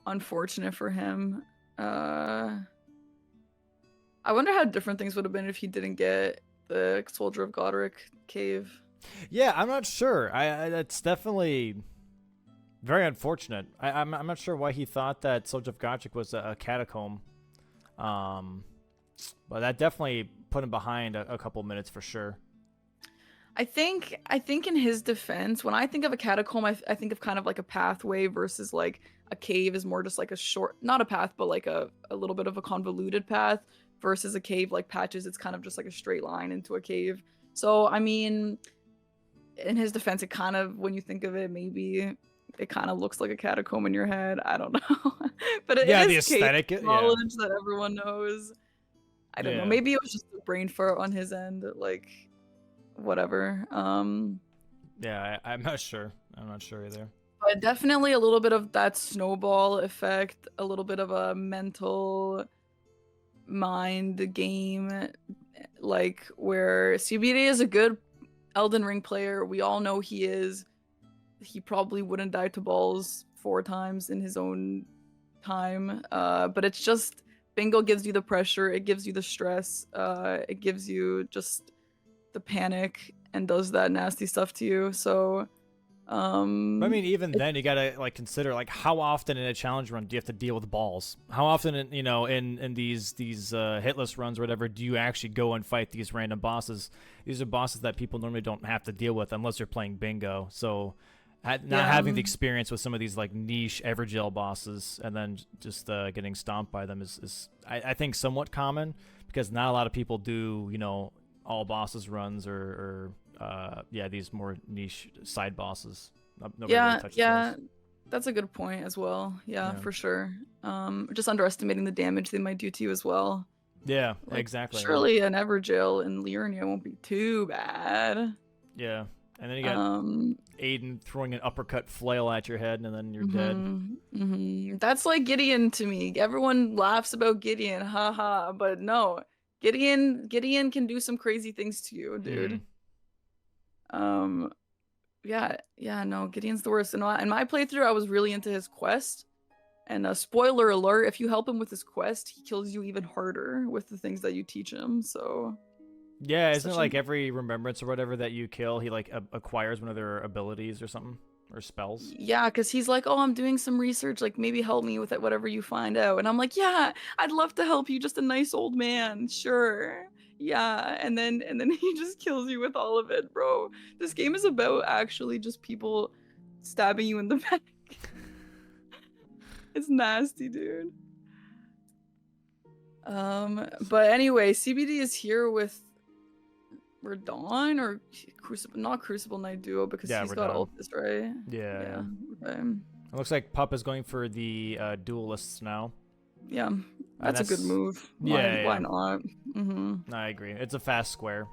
Unfortunate for him. I wonder how different things would have been if he didn't get the Soldier of Godric cave. Yeah, I'm not sure. That's definitely very unfortunate. I'm not sure why he thought that Soldier of Godric was a catacomb. But that definitely put him behind a couple minutes for sure. I think in his defense, when I think of a catacomb, I think of kind of like a pathway versus like a cave is more just like a short, not a path, but like a little bit of a convoluted path, versus a cave like Patches. It's kind of just like a straight line into a cave. So, I mean, in his defense, it kind of, when you think of it, maybe it kind of looks like a catacomb in your head. I don't know. But it Yeah, is the aesthetic, knowledge that everyone knows. I don't know. Yeah. Maybe it was just a brain fart on his end, like whatever. Yeah, I'm not sure. I'm not sure either. But definitely a little bit of that snowball effect, a little bit of a mental mind game, like where CBD is a good Elden Ring player. We all know he is. He probably wouldn't die to balls 4 times in his own time. But it's just Bingo gives you the pressure, it gives you the stress, it gives you just the panic and does that nasty stuff to you. So I mean, even then, you gotta like consider like how often in a challenge run do you have to deal with balls? How often, in these hitless runs or whatever, do you actually go and fight these random bosses? These are bosses that people normally don't have to deal with unless you're playing bingo. So, not having the experience with some of these like niche Evergel bosses and then just getting stomped by them is I think somewhat common, because not a lot of people do all bosses runs or these more niche side bosses. Nobody really touches those. That's a good point as well. Yeah, for sure. Just underestimating the damage they might do to you as well. Yeah, Like, exactly. Surely an Evergel in Liurnia won't be too bad. Yeah, and then you got Aiden throwing an uppercut flail at your head, and then you're dead. That's like Gideon to me. Everyone laughs about Gideon, haha, but no, Gideon can do some crazy things to you, dude. No, Gideon's the worst. In my playthrough, I was really into his quest. And spoiler alert, if you help him with his quest, he kills you even harder with the things that you teach him. So yeah, isn't it like every remembrance or whatever that you kill, he like acquires one of their abilities or something, or spells? Yeah, because he's like, oh, I'm doing some research, like maybe help me with it, whatever you find out. And I'm like, yeah, I'd love to help you, just a nice old man, sure. Yeah, and then he just kills you with all of it, bro. This game is about actually just people stabbing you in the back. It's nasty, dude. But anyway, CBD is here with Radon or not Crucible Knight Duo, because he's got Ultis, right? Yeah. Okay. It looks like Pup is going for the duelists now. Yeah, that's a good move. Why not? I agree. It's a fast square.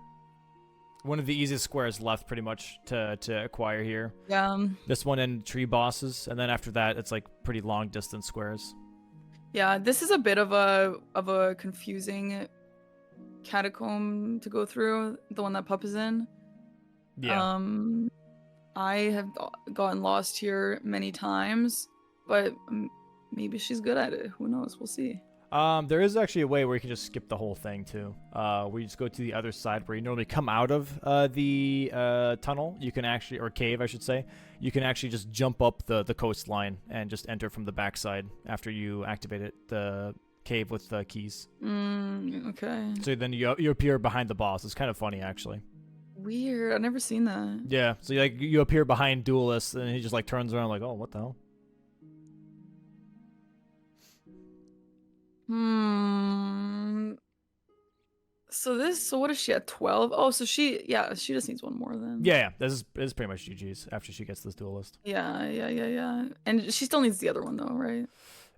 One of the easiest squares left, pretty much, to acquire here. Yeah. This one and tree bosses, and then after that, it's like pretty long distance squares. Yeah, this is a bit of a confusing catacomb to go through. The one that Pup is in. Yeah. I have gotten lost here many times, but maybe she's good at it. Who knows? We'll see. There is actually a way where you can just skip the whole thing too. Where you just go to the other side where you normally come out of the tunnel. You can actually, or cave, I should say. You can actually just jump up the coastline and just enter from the backside after you activate it. The cave with keys. Okay. So then you appear behind the boss. It's kind of funny, actually. Weird. I've never seen that. Yeah. So you appear behind Duelist, and he just like turns around like, oh, what the hell? So what is she at 12? Oh, so she just needs one more then. Yeah. This is pretty much GG's after she gets this Duelist. Yeah. And she still needs the other one though, right?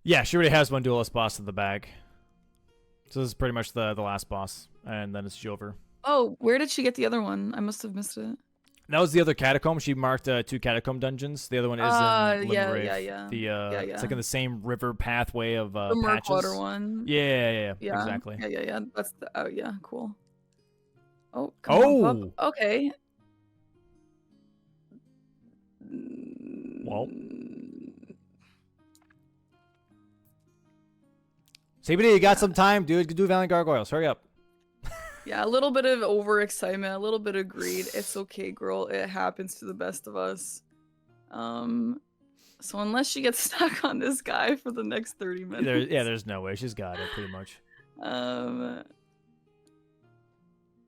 Yeah, she already has one Duelist boss in the bag. So this is pretty much the last boss, and then it's over. Oh, where did she get the other one? I must have missed it. That was the other catacomb. She marked 2 catacomb dungeons. The other one is in Limgrave. Yeah. It's like in the same river pathway of the patches. Murkwater one. Yeah, exactly. Yeah. That's the cool. Oh, come on, pup. Okay. Well. CBD, you got some time, dude. Do Valiant Gargoyles. Hurry up. Yeah, a little bit of overexcitement, a little bit of greed. It's okay, girl. It happens to the best of us. So unless she gets stuck on this guy for the next 30 minutes. There's no way. She's got it, pretty much.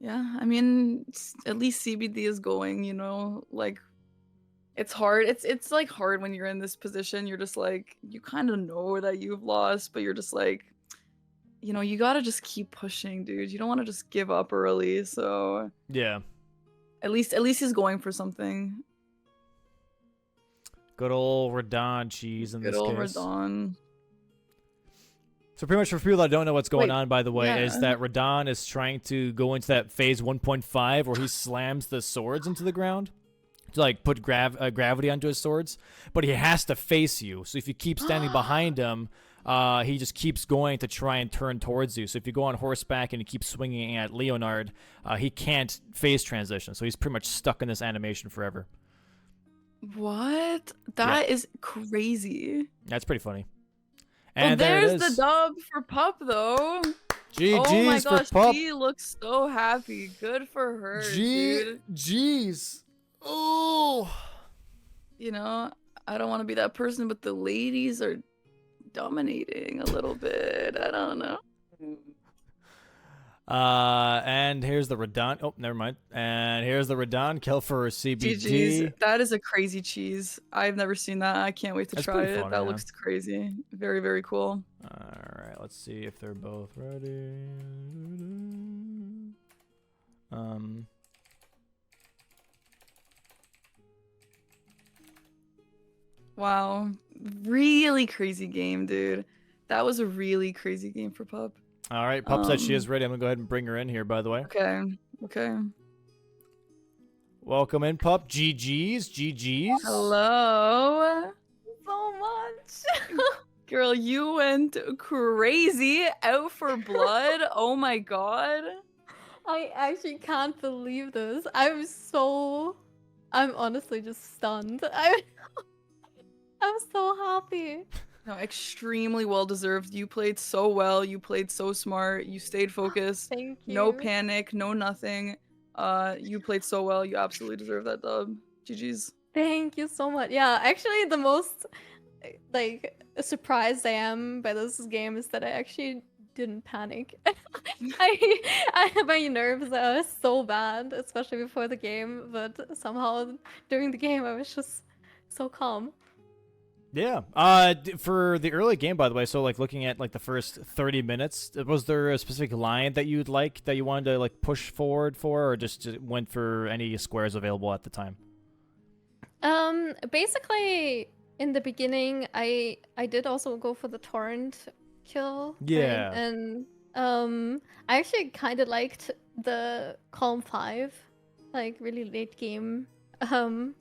Yeah, I mean, at least CBD is going, you know, like, it's hard. It's like hard when you're in this position. You're just like, you kind of know that you've lost, but you're just like, you know, you gotta just keep pushing, dude. You don't want to just give up early. So yeah, at least he's going for something. Good old Radon cheese in this case. Good old Radon. So pretty much for people that don't know what's going on, by the way, is that Radon is trying to go into that phase 1.5 where he slams the swords into the ground to like put gravity onto his swords, but he has to face you. So if you keep standing behind him, he just keeps going to try and turn towards you. So if you go on horseback and you keep swinging at Leonard, he can't phase transition. So he's pretty much stuck in this animation forever. What? That is crazy. That's pretty funny. And well, there's the dub for Pup, though. GG's oh my gosh, for Pup. She looks so happy. Good for her, dude. Jeez. Oh. You know, I don't want to be that person, but the ladies are dominating a little bit. I don't know. And here's the Radon. Oh, never mind. And here's the Radon kill for CBD. GG's. That is a crazy cheese. I've never seen that. I can't wait to try it. Fun, that looks crazy. Very, very cool. All right, let's see if they're both ready. Wow. Really crazy game, dude. That was a really crazy game for Pup. All right, Pup said she is ready. I'm gonna go ahead and bring her in here, by the way. Okay. Welcome in, Pup. GG's. Hello. So much. Girl, you went crazy. Out for blood. Oh my god. I actually can't believe this. I'm honestly just stunned. I'm so happy. No, extremely well deserved. You played so well. You played so smart. You stayed focused. Thank you. No panic. No nothing. You played so well. You absolutely deserve that dub. GG's. Thank you so much. Yeah, actually, the most like surprised I am by this game is that I actually didn't panic. My nerves are so bad, especially before the game. But somehow during the game, I was just so calm. Yeah. For the early game, by the way, so like looking at like the first 30 minutes, was there a specific line that you'd like that you wanted to like push forward for, or just went for any squares available at the time? Basically, in the beginning, I did also go for the torrent kill. Yeah. Right? And I actually kind of liked the Calm 5, like really late game. Column.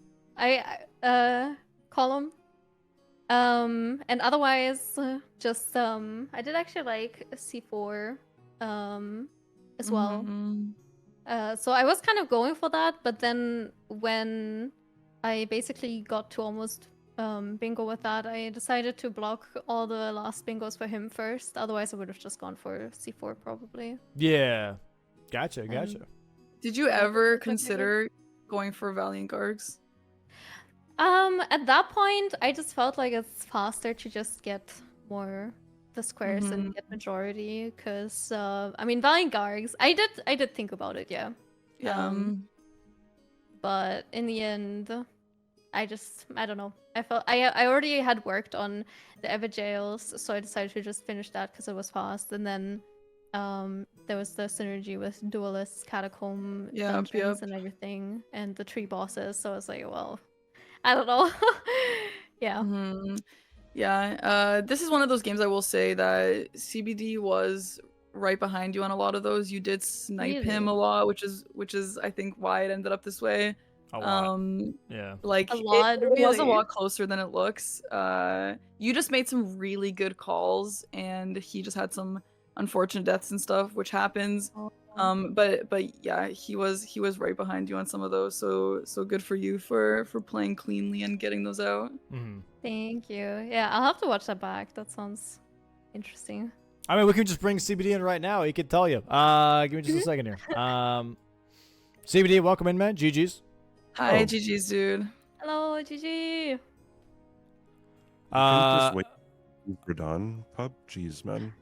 And otherwise, just I did actually like C4 as well. So I was kind of going for that, but then when I basically got to almost bingo with that, I decided to block all the last bingos for him first. Otherwise, I would have just gone for C4 probably. Yeah. Gotcha. Did you ever consider going for Valiant Gargs? At that point, I just felt like it's faster to just get more the squares and get majority, because I mean, Valiant Gargs, I did think about it, yeah. Yeah. But in the end, I don't know. I felt I already had worked on the Ever Jails, so I decided to just finish that because it was fast. And then there was the synergy with Duelists, Catacomb, Dungeons, and everything, and the 3 bosses. So I was like, well, I don't know. Yeah. Yeah. This is one of those games I will say that CBD was right behind you on a lot of those. You did snipe him a lot, which is I think why it ended up this way. A lot. Yeah. Like a lot, it really. was a lot closer than it looks. You just made some really good calls, and he just had some unfortunate deaths and stuff, which happens. But yeah, he was right behind you on some of those. So good for you for playing cleanly and getting those out. Thank you. Yeah, I'll have to watch that back. That sounds interesting. I mean, we could just bring CBD in right now. He could tell you. Give me just a second here. CBD, welcome in, man. GG's. Hi, GG's, dude. Hello, GG. Just wait for Dawn pub. Jeez, man.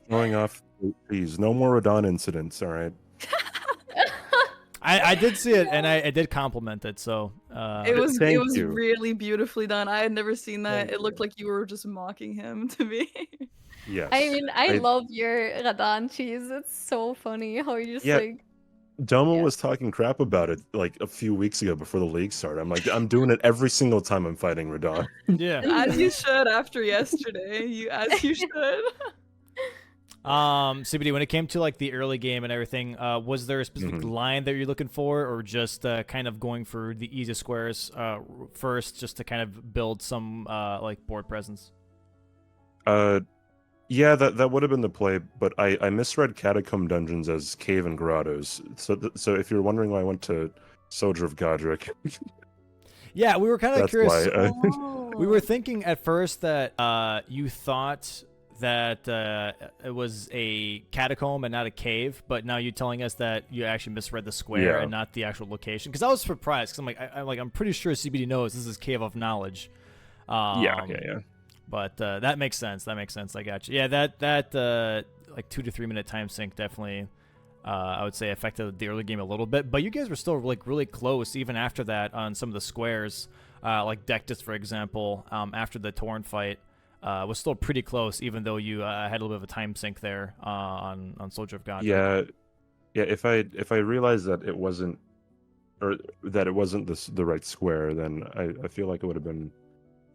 Showing off. Please, no more Radon incidents. All right. I did see it, and I did compliment it. So it was you. really beautifully done. I had never seen that. It looked like you were just mocking him to me. Yes. I mean, I love your Radan cheese. It's so funny how you just like. JAMO was talking crap about it like a few weeks ago before the league started. I'm like, I'm doing it every single time I'm fighting Radon. Yeah. As you should after yesterday. As you should. CBD, when it came to like the early game and everything, was there a specific line that you're looking for, or just kind of going for the easy squares first, just to kind of build some like board presence? Yeah, that would have been the play, but I misread Catacomb Dungeons as Cave and Grottos. So if you're wondering why I went to Soldier of Godric. Yeah, we were kind of curious. Oh. We were thinking at first that you thought that it was a catacomb and not a cave, but now you're telling us that you actually misread the square and not the actual location. Because I was surprised, because I'm pretty sure CBD knows this is Cave of Knowledge. Yeah. But that makes sense. I got you. Yeah, that like 2 to 3 minute time sync definitely, I would say, affected the early game a little bit. But you guys were still like really close even after that on some of the squares, like Dectus, for example. After the Torn fight, was still pretty close, even though you had a little bit of a time sink there on Soldier of God. Yeah. If I realized that it wasn't, or that it wasn't the right square, then I feel like it would have been.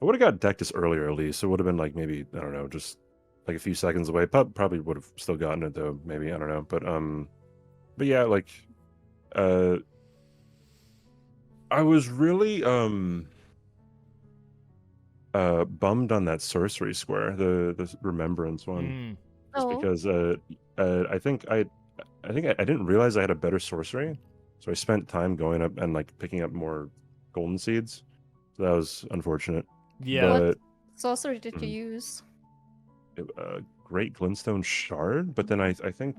I would have got Dectus earlier at least. It would have been like maybe, I don't know, just like a few seconds away. Probably would have still gotten it though. Maybe, I don't know. But yeah, like, I was really bummed on that sorcery square, the remembrance one, just because I think I didn't realize I had a better sorcery, so I spent time going up and like picking up more golden seeds. So that was unfortunate. Yeah. What sorcery did you use? Great Glintstone Shard, but then I think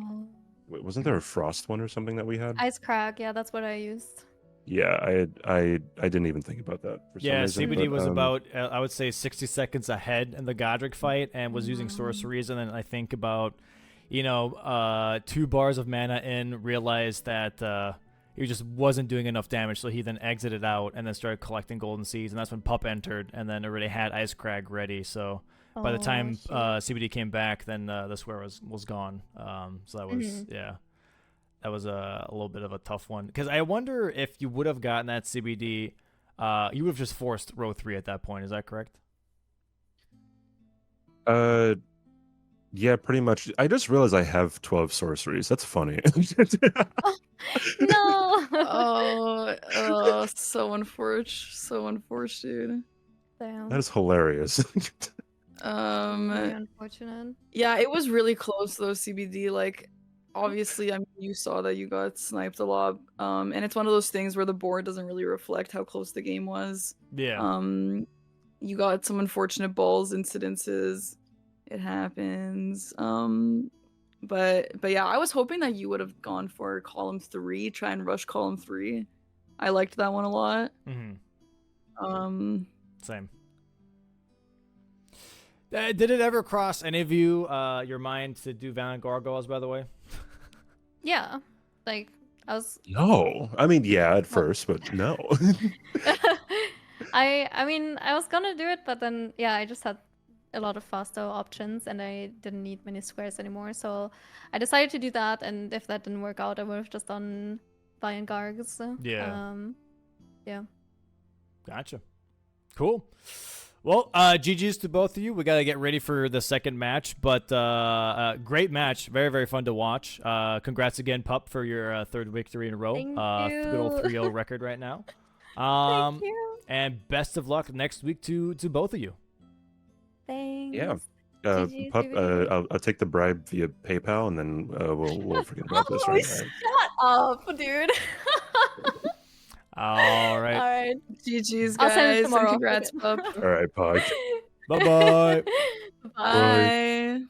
wasn't there a frost one or something that we had? Ice Crag, yeah, that's what I used. Yeah, I didn't even think about that for some reason. CBD was about I would say 60 seconds ahead in the Godric fight and was using sorceries, and then I think about 2 bars of mana in, realized that he just wasn't doing enough damage, so he then exited out and then started collecting golden seeds, and that's when Pup entered and then already had Ice Crag ready. So by the time CBD came back, then the square was gone. So that was that was a little bit of a tough one, because I wonder if you would have gotten that CBD, you would have just forced row 3 at that point. Is that correct? Yeah, pretty much. I just realized I have 12 sorceries. That's funny. No. Oh, so unfortunate, dude. Damn. That is hilarious. Very unfortunate. Yeah, it was really close though, CBD. Like, obviously, I mean, you saw that you got sniped a lot. And it's one of those things where the board doesn't really reflect how close the game was. Yeah. You got some unfortunate balls incidences. It happens. But yeah, I was hoping that you would have gone for column 3, try and rush column 3. I liked that one a lot. Mm-hmm. Same. Did it ever cross any of you your mind to do Valiant Gargoyles? By the way. Yeah, like I was. No, I mean, yeah, at first, but no. I mean, I was gonna do it, but then yeah, I just had a lot of faster options, and I didn't need many squares anymore. So I decided to do that, and if that didn't work out, I would have just done Valiant Gargs. Yeah. Yeah. Gotcha. Cool. Well, GG's to both of you. We got to get ready for the second match, but great match. Very, very fun to watch. Congrats again, Pup, for your third victory in a row. Thank Good old you. 3-0 record right now. Thank you. And best of luck next week to both of you. Thanks. Yeah. GG, Pup, GG. I'll take the bribe via PayPal, and then we'll forget about this, right? Shut up, dude. All right. All right. GG's, I'll send it guys. And tomorrow. congrats, Okay. Pup. All right, Pog. Bye-bye. Bye. Bye.